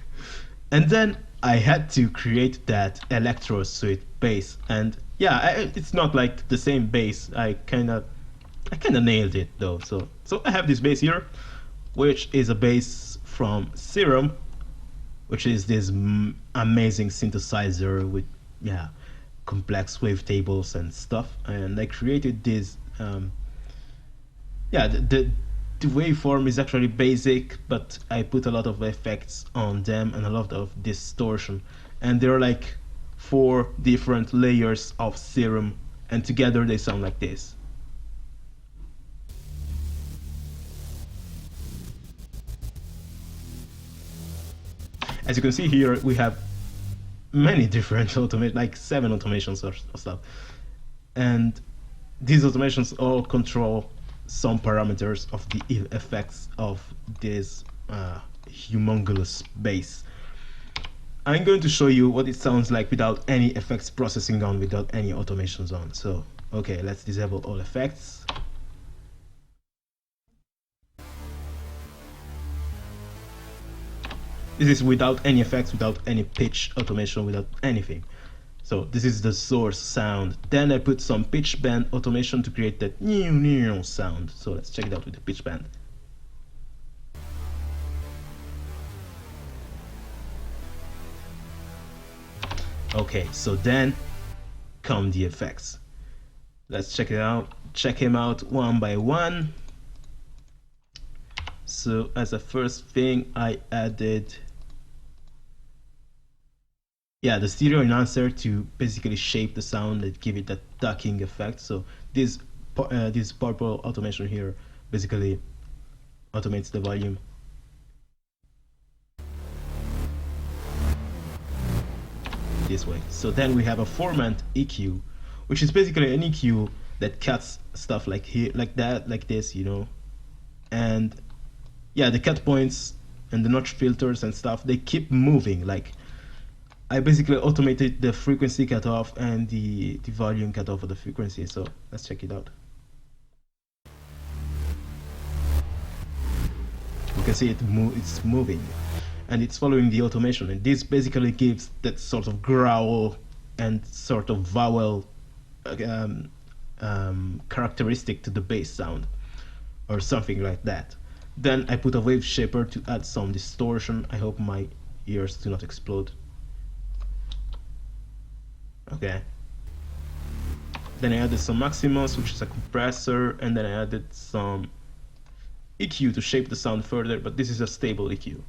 And then I had to create that electro suite bass, and yeah, it's not like the same bass. I kind of nailed it though. So I have this bass here, which is a bass from Serum, which is this amazing synthesizer with complex wavetables and stuff. And I created this the waveform is actually basic, but I put a lot of effects on them and a lot of distortion, and there are like 4 different layers of Serum, and together they sound like this. As you can see here, we have many different automations, like 7 automations or stuff, and these automations all control some parameters of the effects of this humongous bass. I'm going to show you what it sounds like without any effects processing on, without any automations on. So okay, let's disable all effects. This is without any effects, without any pitch automation, without anything. So this is the source sound. Then I put some pitch bend automation to create that new sound. So let's check it out with the pitch bend. Okay, so then come the effects. Let's check it out. Check him out one by one. So as a first thing, I added the stereo enhancer to basically shape the sound and give it that ducking effect. So this this purple automation here basically automates the volume. This way. So then we have a formant EQ, which is basically an EQ that cuts stuff like here, like that, like this, you know. And yeah, the cut points and the notch filters and stuff, they keep moving. Like I basically automated the frequency cutoff and the volume cutoff of the frequency. So let's check it out. You can see it's moving, and it's following the automation, and this basically gives that sort of growl and sort of vowel characteristic to the bass sound, or something like that. Then I put a wave shaper to add some distortion. I hope my ears do not explode. Okay. Then I added some Maximus, which is a compressor, and then I added some EQ to shape the sound further, but this is a stable EQ.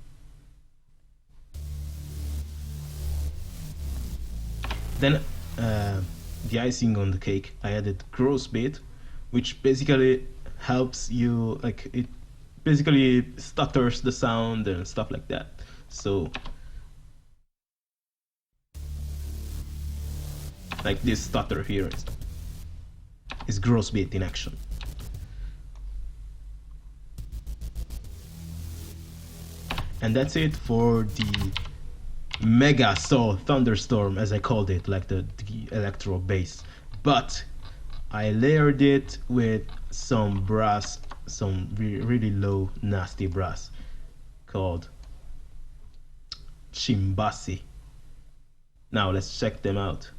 Then the icing on the cake, I added gross beat, which basically helps you, like it basically stutters the sound and stuff like that. So like this stutter here is gross beat in action. And that's it for the Mega Saw Thunderstorm, as I called it, like the electro bass. But I layered it with some brass, some really low nasty brass called Chimbasi. Now let's check them out.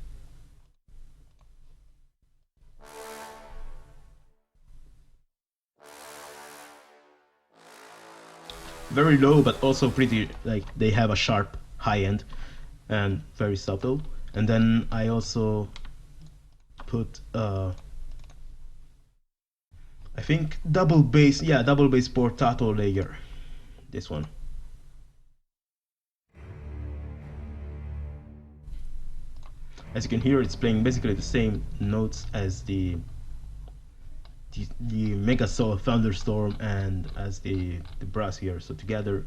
Very low, but also pretty, like they have a sharp high end and very subtle. And then I also put I think double bass portato layer, this one. As you can hear, it's playing basically the same notes as the Mega Saw Thunderstorm and as the brass here, so together.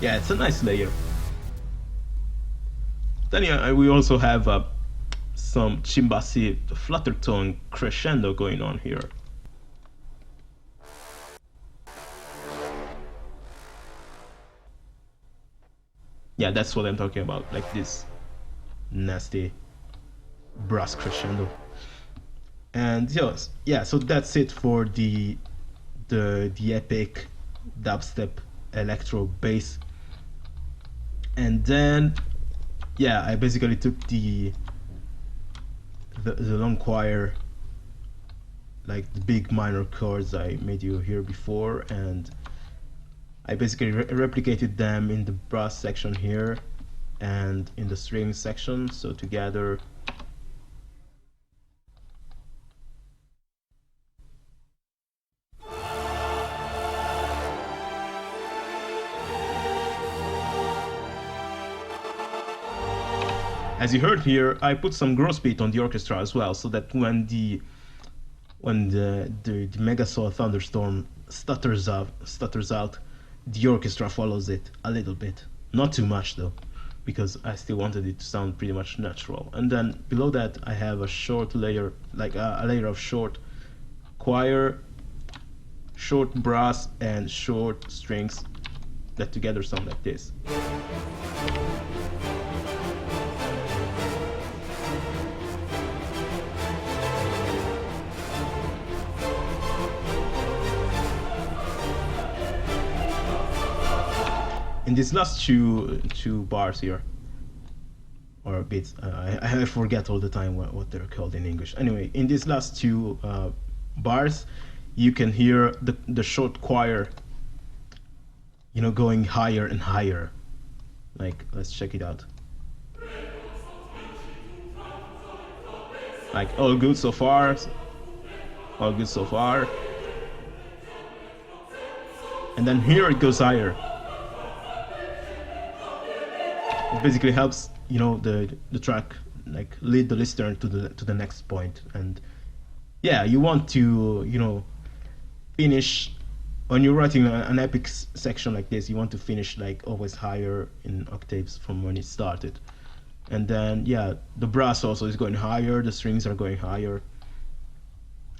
Yeah, it's a nice layer. Then yeah, we also have some Chimbasi flutter tone crescendo going on here. Yeah, that's what I'm talking about, like this nasty brass crescendo. And yes, yeah, so that's it for the epic dubstep electro bass. And then yeah, I basically took the long choir, like the big minor chords I made you hear before, and I basically replicated them in the brass section here and in the string section, so together. As you heard here, I put some gross beat on the orchestra as well, so that when the Mega Saw Thunderstorm stutters out, the orchestra follows it a little bit. Not too much though, because I still wanted it to sound pretty much natural. And then below that I have a short layer, like a layer of short choir, short brass and short strings that together sound like this. In these last two bars here, or bits, I forget all the time what they're called in English. Anyway, in these last two bars, you can hear the short choir, you know, going higher and higher. Like, let's check it out. Like, all good so far, all good so far. And then here it goes higher. It basically helps you know, the track, like lead the listener to the next point. And yeah, you want to, you know, finish when you're writing an epic section like this. You want to finish like always higher in octaves from when it started. And then yeah, the brass also is going higher, the strings are going higher.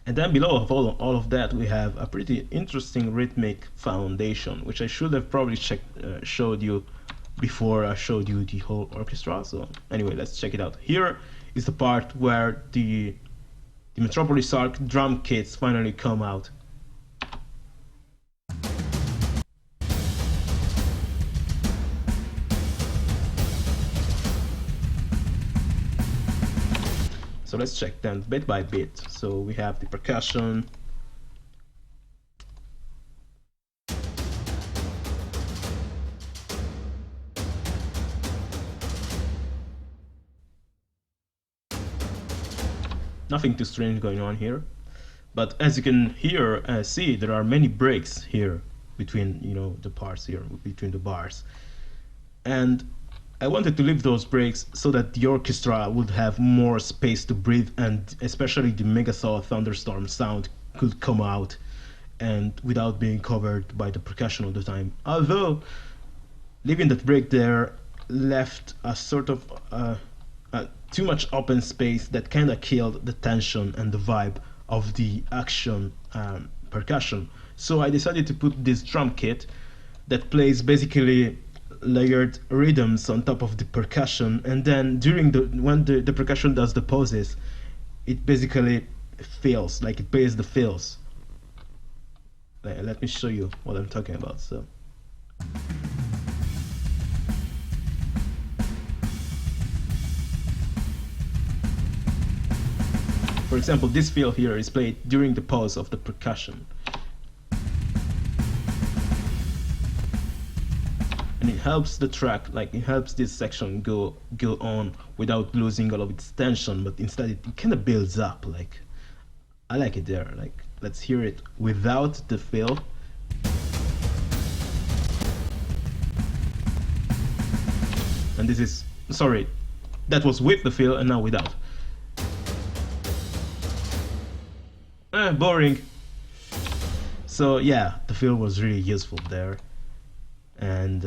And then below of all of that, we have a pretty interesting rhythmic foundation, which I should have probably showed you before I showed you the whole orchestra. So anyway, let's check it out. Here is the part where the Metropolis arc drum kits finally come out. So let's check them bit by bit. So we have the percussion. Nothing too strange going on here. But as you can hear, see, there are many breaks here between, you know, the parts here, between the bars. And I wanted to leave those breaks so that the orchestra would have more space to breathe, and especially the Megasaw thunderstorm sound could come out and without being covered by the percussion all the time. Although leaving that break there left a sort of too much open space that kind of killed the tension and the vibe of the action percussion. So I decided to put this drum kit that plays basically layered rhythms on top of the percussion, and then when the percussion does the pauses, it basically fills, like it plays the fills. Let me show you what I'm talking about. So for example, this fill here is played during the pause of the percussion. And it helps the track, like it helps this section go on without losing all of its tension, but instead it kind of builds up. Like, I like it there. Like, let's hear it without the fill. And this is, sorry, that was with the fill and now without. Boring. So yeah, the fill was really useful there. And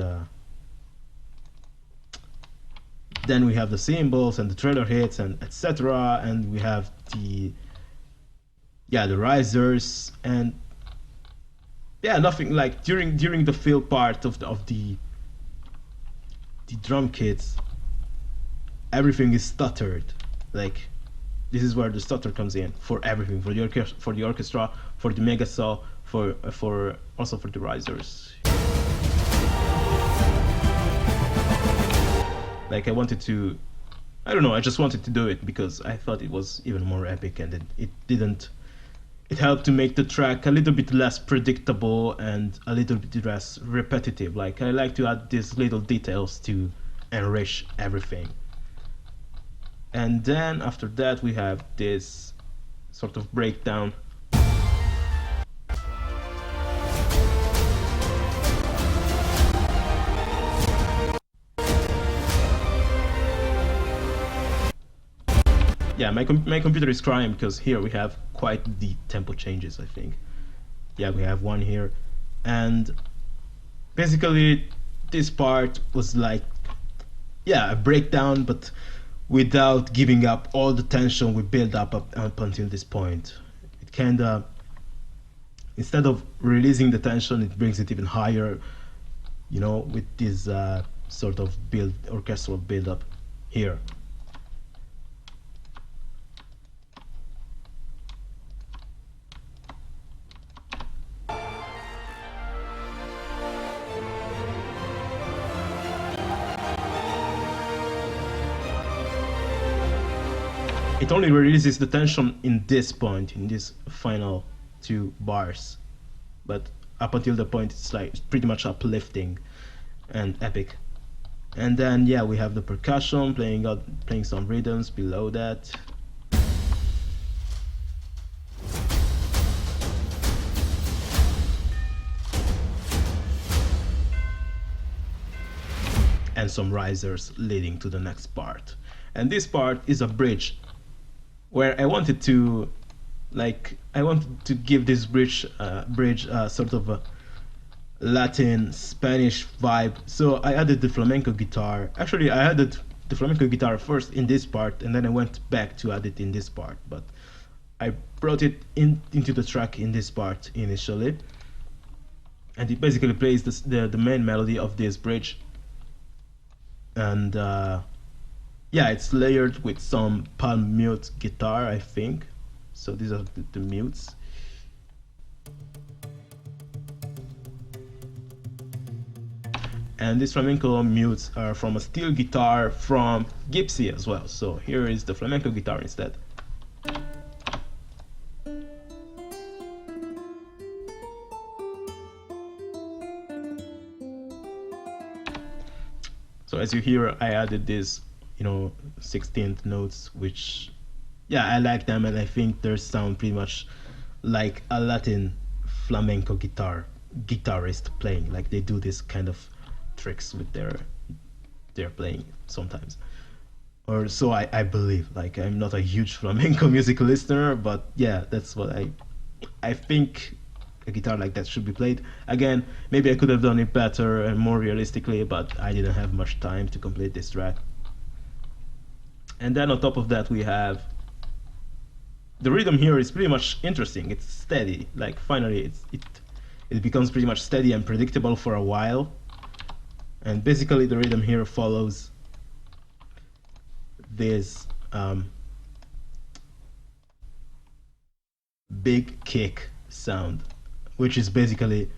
then we have the cymbals and the trailer hits and etc. And we have the risers, and yeah, nothing like during the fill part of the drum kits, everything is stuttered. Like, this is where the stutter comes in for everything, for the orchestra, for the Megasaw, for also for the risers. Like, I wanted to, I don't know, I just wanted to do it because I thought it was even more epic, and it helped to make the track a little bit less predictable and a little bit less repetitive. Like, I like to add these little details to enrich everything. And then after that we have this sort of breakdown. Yeah, my computer is crying because here we have quite the tempo changes, I think. Yeah, we have one here. And basically this part was like, yeah, a breakdown, but without giving up all the tension we built up until this point. It kinda, instead of releasing the tension, it brings it even higher, you know, with this sort of orchestral build up here. It only releases the tension in this point, in this final two bars, but up until the point it's like pretty much uplifting and epic. And then yeah, we have the percussion playing some rhythms below that. and some risers leading to the next part. And this part is a bridge where I wanted to give this bridge sort of a Latin Spanish vibe. So I added the flamenco guitar. Actually, I added the flamenco guitar first in this part, and then I went back to add it in this part. But I brought it into the track in this part initially, and it basically plays the main melody of this bridge. And yeah, it's layered with some palm mute guitar, I think. So these are the mutes. And these flamenco mutes are from a steel guitar from Gypsy as well. So here is the flamenco guitar instead. So as you hear, I added this, 16th notes, which, yeah, I like them, and I think they sound pretty much like a Latin flamenco guitarist playing. Like they do this kind of tricks with their playing sometimes, or so I believe. Like, I'm not a huge flamenco music listener, but yeah, that's what I think a guitar like that should be played. Again, maybe I could have done it better and more realistically, but I didn't have much time to complete this track. And then on top of that, we have the rhythm. Here is pretty much interesting. It's steady. Like, finally it becomes pretty much steady and predictable for a while. And basically the rhythm here follows this big kick sound, which is basically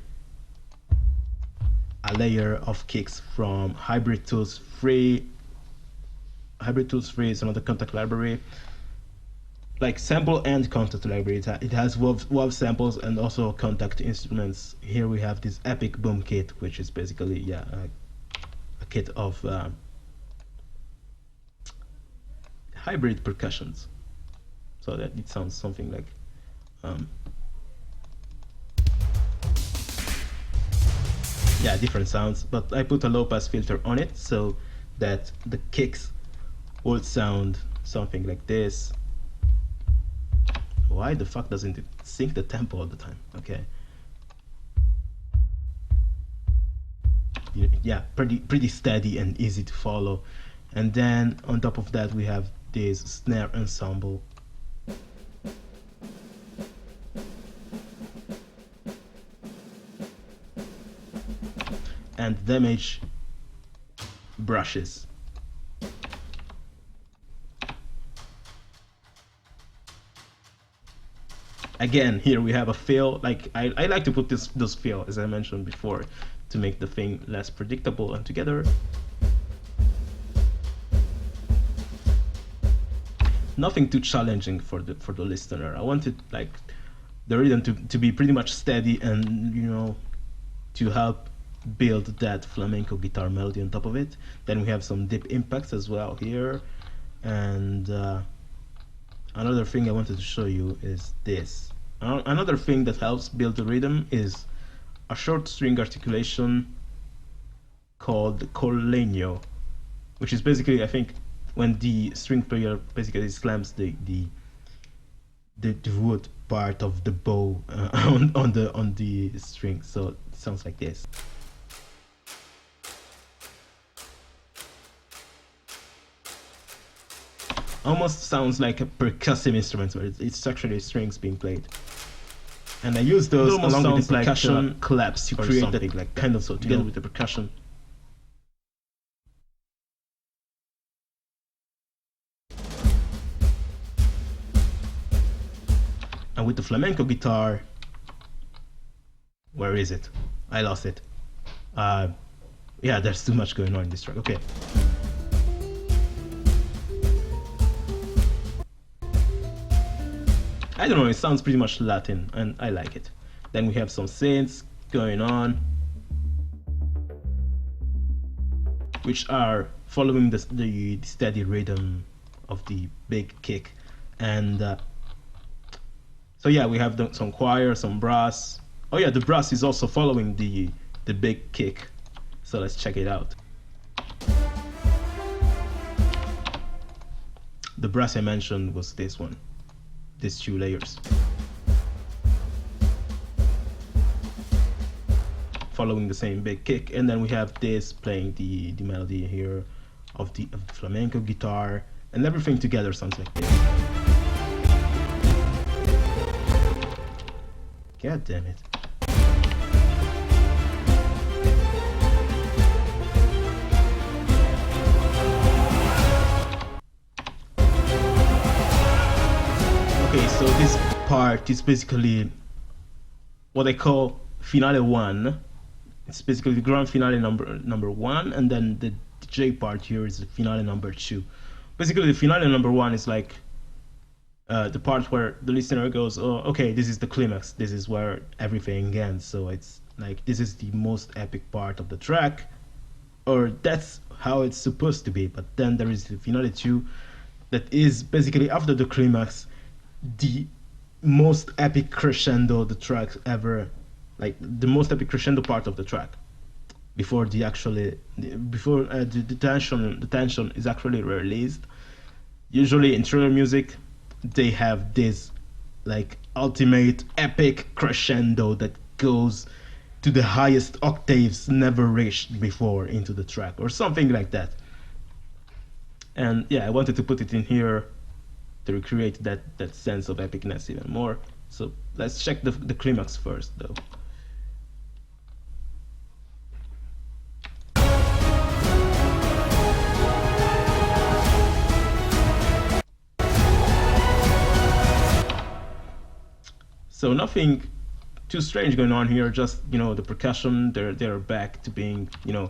a layer of kicks from Hybrid Tools Free. Hybrid Tools Free is another Kontakt library, like sample and Kontakt library. It has VSTs samples and also Kontakt instruments. Here we have this Epic Boom kit, which is basically, yeah, a kit of hybrid percussions, so that it sounds something like yeah, different sounds. But I put a low pass filter on it so that the kicks would sound something like this. Why the fuck doesn't it sync the tempo all the time? Okay. Yeah, pretty steady and easy to follow. And then on top of that, we have this snare ensemble. And damage brushes. Again, here we have a fill. Like, I like to put those fill, as I mentioned before, to make the thing less predictable and together. Nothing too challenging for the listener. I wanted, like, the rhythm to be pretty much steady and, to help build that flamenco guitar melody on top of it. Then we have some deep impacts as well here. And another thing I wanted to show you is this. Another thing that helps build the rhythm is a short string articulation called collegno, which is basically, I think, when the string player basically slams the wood part of the bow on the string. So it sounds like this. Almost sounds like a percussive instrument, where it's actually strings being played. And I use those along with the percussion claps to create that, like, kind of, so together with the percussion. And with the flamenco guitar, where is it? I lost it. Yeah, there's too much going on in this track. Okay. I don't know, it sounds pretty much Latin, and I like it. Then we have some synths going on, which are following the steady rhythm of the big kick. And so yeah, we have some choir, some brass. Oh yeah, the brass is also following the big kick. So let's check it out. the brass I mentioned was this one, these 2 layers, following the same big kick, and then we have this playing the melody here of the flamenco guitar, and everything together sounds like this. God damn it. Okay, so this part is basically what I call finale 1. It's basically the grand finale number 1, and then the J part here is the finale number 2. Basically, the finale number 1 is like the part where the listener goes, oh, okay, this is the climax, this is where everything ends. So it's like, this is the most epic part of the track, or that's how it's supposed to be. But then there is the finale 2 that is basically after the climax, the most epic crescendo the track ever, like the most epic crescendo part of the track, before the tension is actually released. Usually in thriller music, they have this like ultimate epic crescendo that goes to the highest octaves never reached before into the track, or something like that. And yeah, I wanted to put it in here to recreate that sense of epicness even more. So let's check the climax first, though. So nothing too strange going on here, just, you know, the percussion, they're back to being, you know,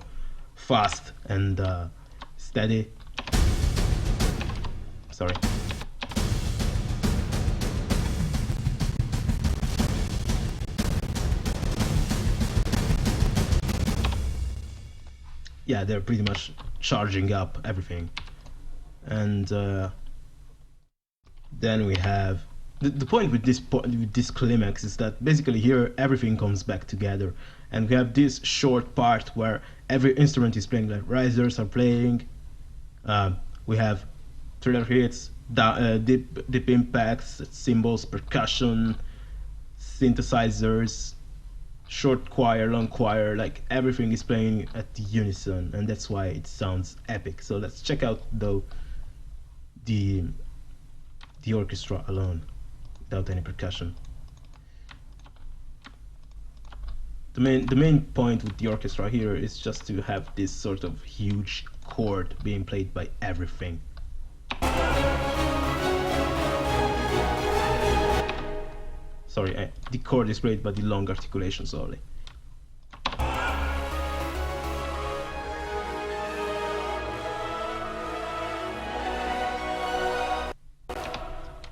fast and steady. Sorry. Yeah, they're pretty much charging up everything. And then we have the point with this climax is that basically here everything comes back together, and we have this short part where every instrument is playing, like risers are playing, we have thriller hits, deep impacts, cymbals, percussion, synthesizers, short choir, long choir, like everything is playing at the unison, and that's why it sounds epic. So let's check out though the orchestra alone, without any percussion. The main point with the orchestra here is just to have this sort of huge chord being played by everything. Sorry, the chord is played by the long articulations only.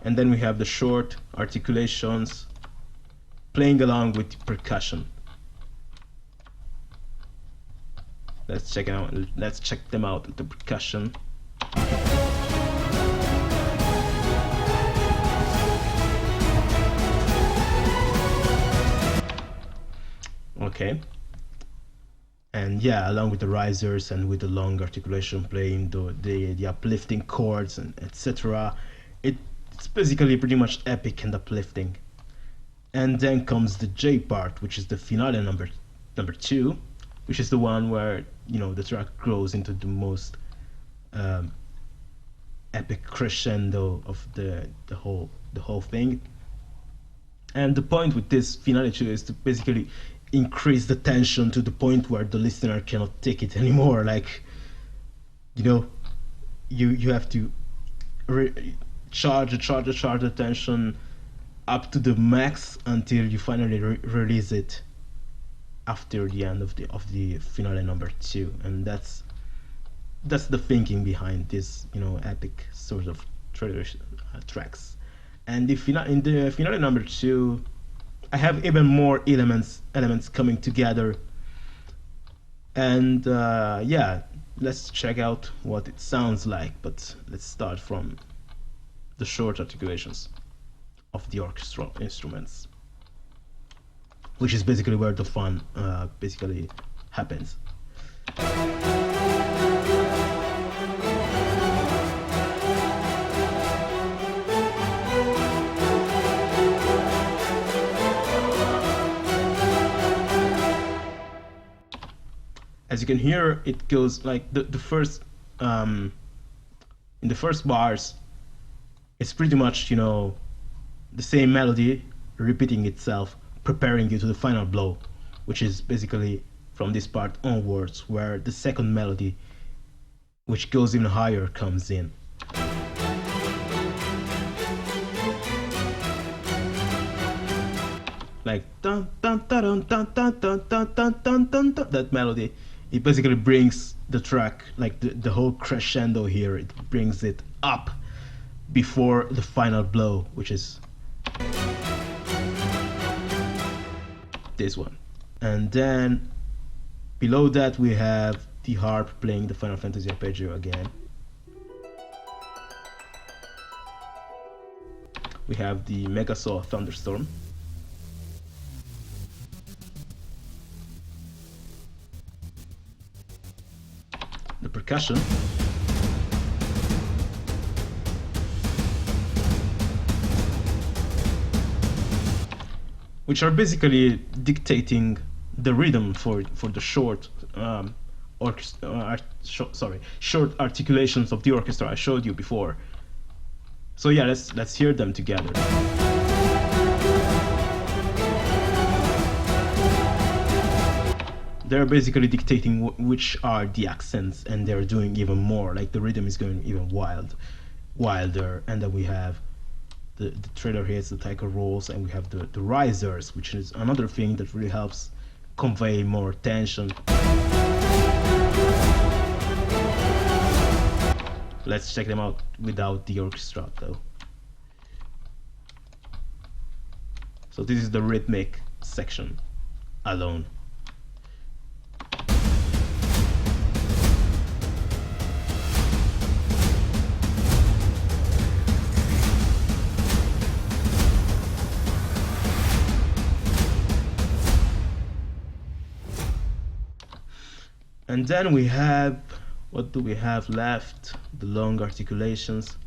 And then we have the short articulations playing along with the percussion. Let's check them out with the percussion. Okay. And yeah, along with the risers and with the long articulation playing the uplifting chords and etc. It's basically pretty much epic and uplifting. And then comes the J part, which is the finale number 2, which is the one where, you know, the track grows into the most epic crescendo of the whole thing. And the point with this finale 2 is to basically increase the tension to the point where the listener cannot take it anymore. Like, you know, you have to charge the tension up to the max until you finally release it after the end of the finale number 2. And that's the thinking behind this, you know, epic sort of tracks. And in the finale number 2, I have even more elements coming together. And yeah, let's check out what it sounds like. But let's start from the short articulations of the orchestral instruments, which is basically where the fun basically happens. you can hear, it goes like the first in the first bars, it's pretty much, you know, the same melody repeating itself, preparing you to the final blow, which is basically from this part onwards, where the second melody, which goes even higher, comes in. Like dun dun dun dun dun dun dun dun dun dun dun, that melody, it basically brings the track, like the whole crescendo here, it brings it up before the final blow, which is this one. And then below that we have the harp playing the Final Fantasy arpeggio again. We have the Mega Saw Thunderstorm. The percussion. Which are basically dictating the rhythm for the short short articulations of the orchestra I showed you before. So yeah, let's hear them together. They're basically dictating which are the accents, and they're doing even more, like the rhythm is going even wilder. And then we have the trailer hits, the taiko rolls, and we have the risers, which is another thing that really helps convey more tension. Let's check them out without the orchestra though. So this is the rhythmic section alone. And then we have, what do we have left? The long articulations,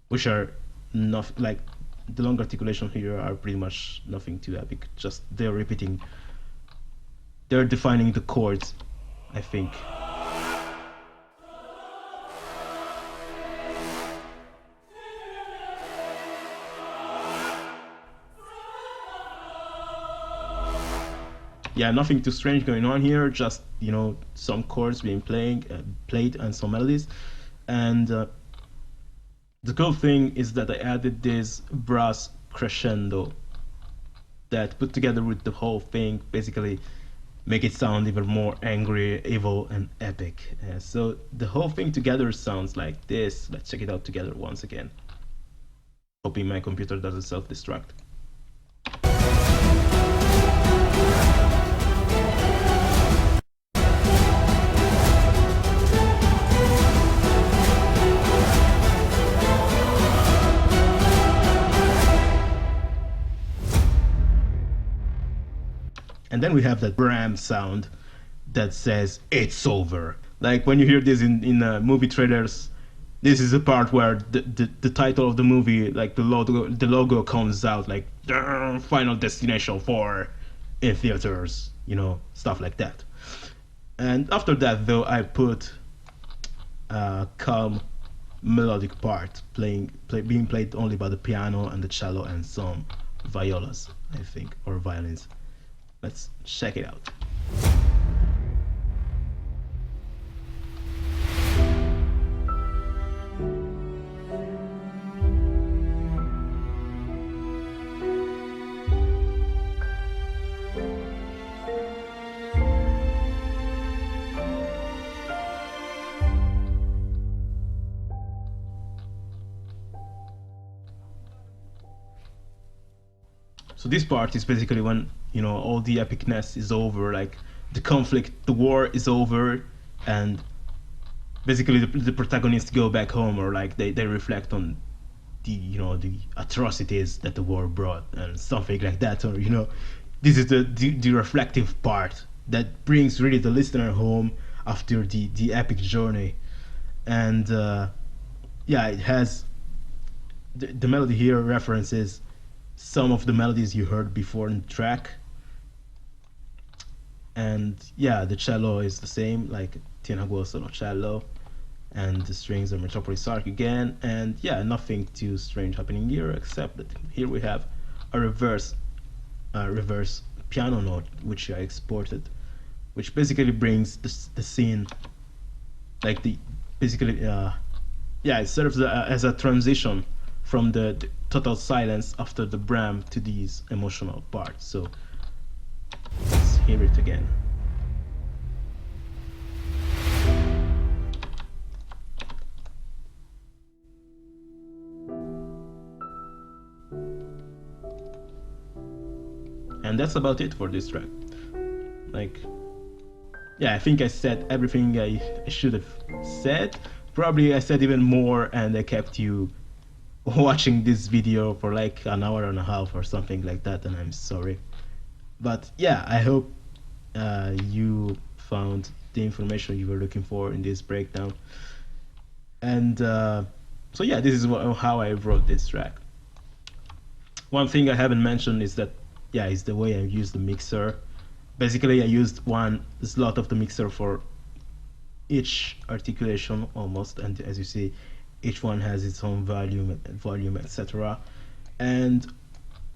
which are not like, the long articulations here are pretty much nothing too epic, just they're repeating, they're defining the chords, I think. Yeah, nothing too strange going on here, just, you know, some chords being played and some melodies. And the cool thing is that I added this brass crescendo that put together with the whole thing basically make it sound even more angry, evil, and epic. So the whole thing together sounds like this. Let's check it out together once again. Hoping my computer doesn't self-destruct. And then we have that Bram sound that says it's over. Like when you hear this in movie trailers, this is the part where the title of the movie, like the logo comes out, like Final Destination 4 in theaters, you know, stuff like that. And after that though, I put a calm melodic part being played only by the piano and the cello and some violas, I think, or violins. Let's check it out. So this part is basically when, you know, all the epicness is over, like the conflict, the war is over, and basically the protagonists go back home, or like they reflect on the, you know, the atrocities that the war brought and something like that. Or, you know, this is the reflective part that brings really the listener home after the epic journey. And yeah, it has the melody here references some of the melodies you heard before in the track. And yeah, the cello is the same, like Tienagua solo cello, and the strings are Metropolis arc again. And yeah, nothing too strange happening here, except that here we have a reverse piano note which I exported, which basically brings the scene, like the basically yeah, it serves as a transition from the total silence after the bram to these emotional parts. So let's hear it again. And that's about it for this track. Like, yeah, I think I said everything I should have said. Probably I said even more, and I kept you watching this video for like an hour and a half or something like that, and I'm sorry. But yeah, I hope you found the information you were looking for in this breakdown. And so yeah, this is how I wrote this track. One thing I haven't mentioned is that, yeah, is the way I use the mixer. Basically, I used one slot of the mixer for each articulation almost, and as you see, each one has its own volume, etc. And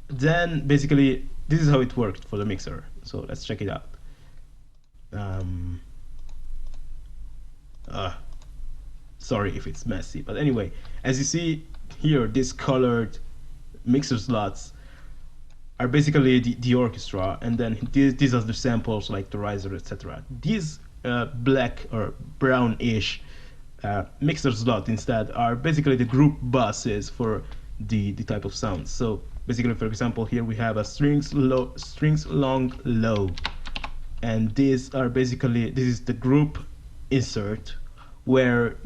then basically, this is how it worked for the mixer. So let's check it out. Sorry if it's messy, but anyway, as you see here, these colored mixer slots are basically the orchestra, and then these are the samples like the riser, etc. These black or brownish mixer slot instead are basically the group buses for the type of sounds. So basically, for example, here we have a strings long low, and these are basically, this is the group insert where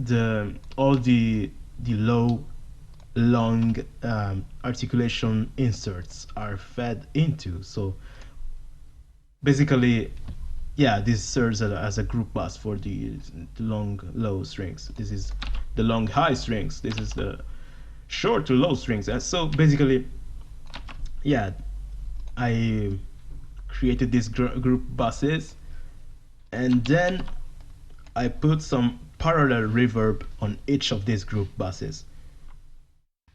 all the low long articulation inserts are fed into. So basically, yeah, this serves as a group bus for the long low strings. This is the long high strings. This is the short to low strings. And so basically, yeah, I created these group buses, and then I put some parallel reverb on each of these group buses.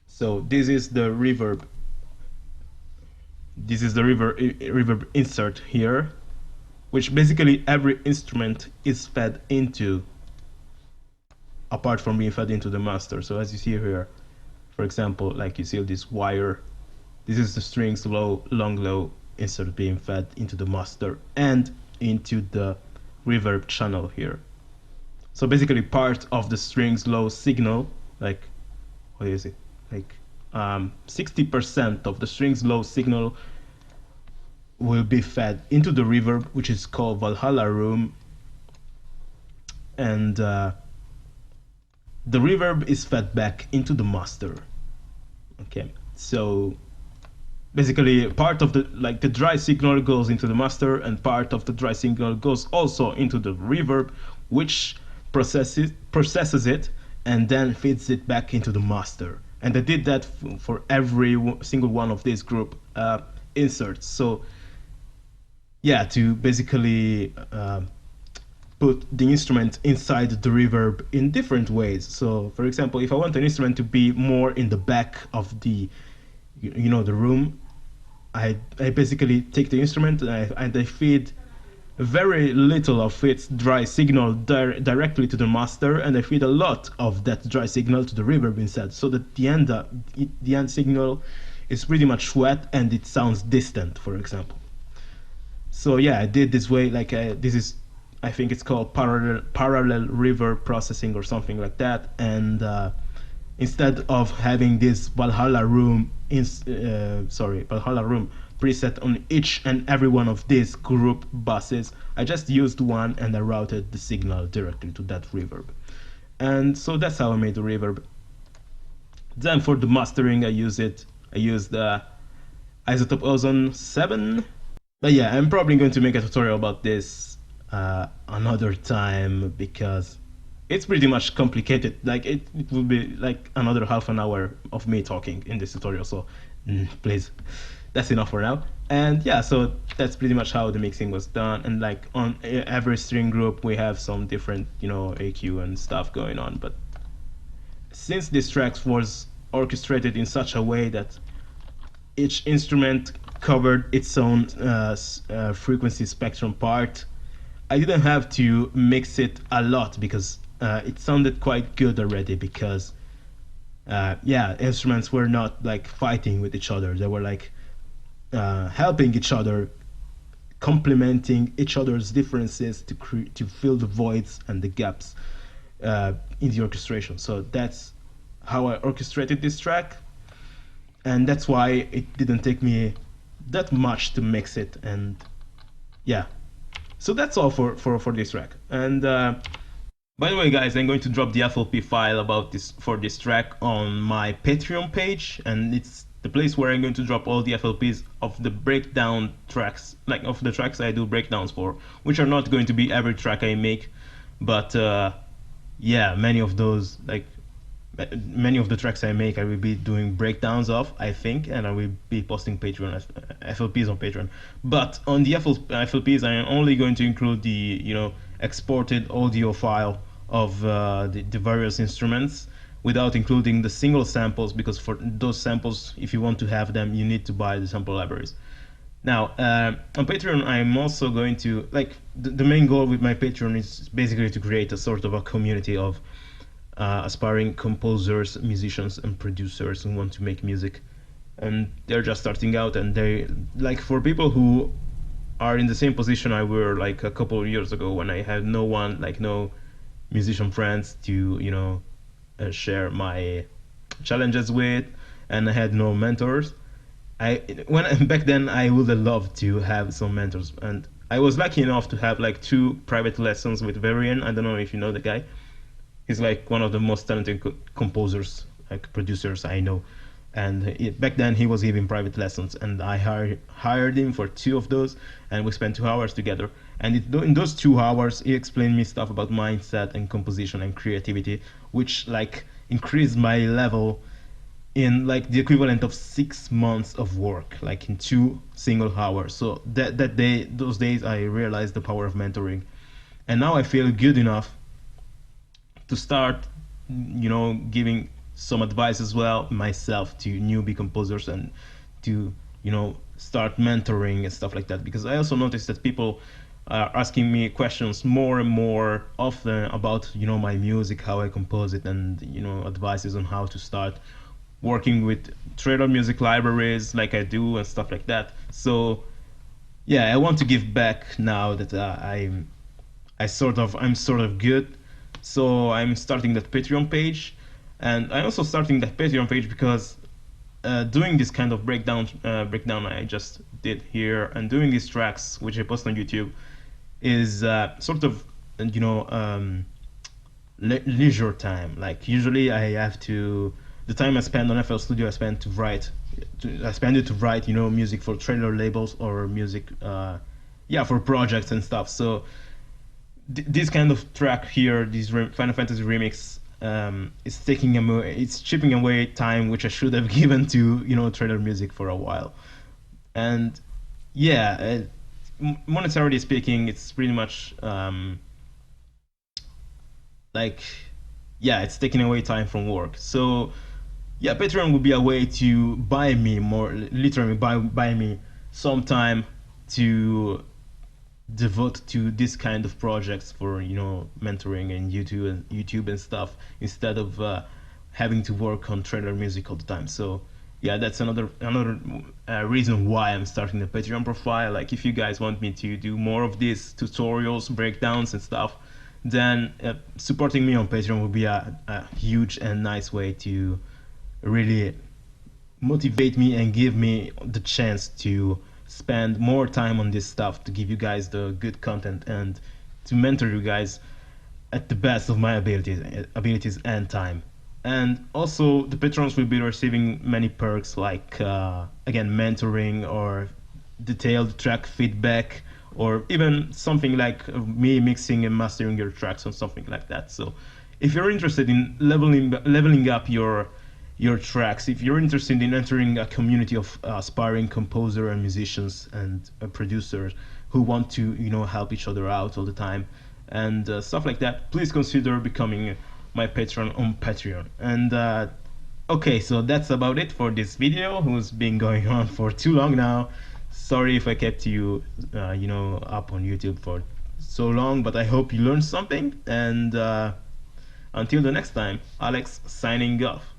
So this is the reverb. This is the reverb insert here, which basically every instrument is fed into, apart from being fed into the master. So as you see here, for example, like you see this wire, this is the strings long low insert being fed into the master and into the reverb channel here. So basically part of the strings low signal, like, what is it? Like 60% of the strings low signal will be fed into the reverb, which is called Valhalla Room, and the reverb is fed back into the master. Okay, so basically part of the dry signal goes into the master, and part of the dry signal goes also into the reverb, which processes it and then feeds it back into the master. And I did that for every single one of these group inserts. So yeah, to basically put the instrument inside the reverb in different ways. So for example, if I want an instrument to be more in the back of the, the room, I basically take the instrument and I feed very little of its dry signal directly to the master, and I feed a lot of that dry signal to the reverb instead, so that the end signal is pretty much wet and it sounds distant, for example. So yeah, I did this way, this is, I think it's called parallel reverb processing or something like that, and instead of having this Valhalla Room preset on each and every one of these group buses, I just used one and I routed the signal directly to that reverb. And so that's how I made the reverb. Then for the mastering, I used the Isotope Ozone 7. But yeah, I'm probably going to make a tutorial about this another time, because it's pretty much complicated. Like it will be like another half an hour of me talking in this tutorial, so please, that's enough for now. And yeah, so that's pretty much how the mixing was done. And like on every string group, we have some different, AQ and stuff going on. But since this track was orchestrated in such a way that each instrument covered its own frequency spectrum part, I didn't have to mix it a lot because it sounded quite good already. Because yeah, instruments were not like fighting with each other; they were like helping each other, complementing each other's differences to fill the voids and the gaps in the orchestration. So that's how I orchestrated this track, and that's why it didn't take me that much to mix it. And yeah, so that's all for this track. And by the way, guys, I'm going to drop the FLP file about this for this track on my Patreon page, and it's the place where I'm going to drop all the FLPs of the breakdown tracks, like of the tracks I do breakdowns for, which are not going to be every track I make, but yeah, many of those, like many of the tracks I make, I will be doing breakdowns of, I think, and I will be posting Patreon FLPs on Patreon. But on the FLPs, I am only going to include the exported audio file of the various instruments, without including the single samples, because for those samples, if you want to have them, you need to buy the sample libraries. Now, on Patreon, I'm also going to, like, the main goal with my Patreon is basically to create a sort of a community of aspiring composers, musicians, and producers who want to make music. And they're just starting out, and they, like, for people who are in the same position I were, like, a couple of years ago, when I had no one, like, no musician friends to, share my challenges with, and I had no mentors. Back then I would have loved to have some mentors, and I was lucky enough to have like 2 private lessons with VIII. I don't know if you know the guy. He's like one of the most talented composers, like producers I know. And back then he was giving private lessons, and I hired him for 2 of those, and we spent 2 hours together. And in those 2 hours, he explained me stuff about mindset and composition and creativity, which like increased my level in like the equivalent of 6 months of work, like in 2 single hours. So those days, I realized the power of mentoring, and now I feel good enough to start, giving some advice as well myself to newbie composers, and to start mentoring and stuff like that. Because I also noticed that people are asking me questions more and more often about my music, how I compose it, and advices on how to start working with trailer music libraries like I do and stuff like that. So yeah, I want to give back now that I'm sort of good. So I'm starting that Patreon page. And I'm also starting that Patreon page because doing this kind of breakdown I just did here, and doing these tracks, which I post on YouTube, is sort of, leisure time. Like usually I have to, the time I spend on FL Studio, I spend it to write, music for trailer labels, or music, for projects and stuff. So this kind of track here, this Final Fantasy remix, it's chipping away time which I should have given to trailer music for a while. And yeah, monetarily speaking, it's pretty much it's taking away time from work. So yeah, Patreon would be a way to buy me more, literally buy me some time to devote to this kind of projects for mentoring and YouTube and stuff, instead of having to work on trailer music all the time. So yeah, that's another reason why I'm starting the Patreon profile. Like if you guys want me to do more of these tutorials, breakdowns and stuff, then supporting me on Patreon would be a huge and nice way to really motivate me and give me the chance to spend more time on this stuff, to give you guys the good content and to mentor you guys at the best of my abilities and time. And also the patrons will be receiving many perks, like again, mentoring, or detailed track feedback, or even something like me mixing and mastering your tracks, or something like that. So if you're interested in leveling up your your tracks. If you're interested in entering a community of aspiring composer and musicians and producers who want to, help each other out all the time and stuff like that, please consider becoming my patron on Patreon. And okay, so that's about it for this video, who's been going on for too long now. Sorry if I kept you, up on YouTube for so long, but I hope you learned something. And until the next time, Alex signing off.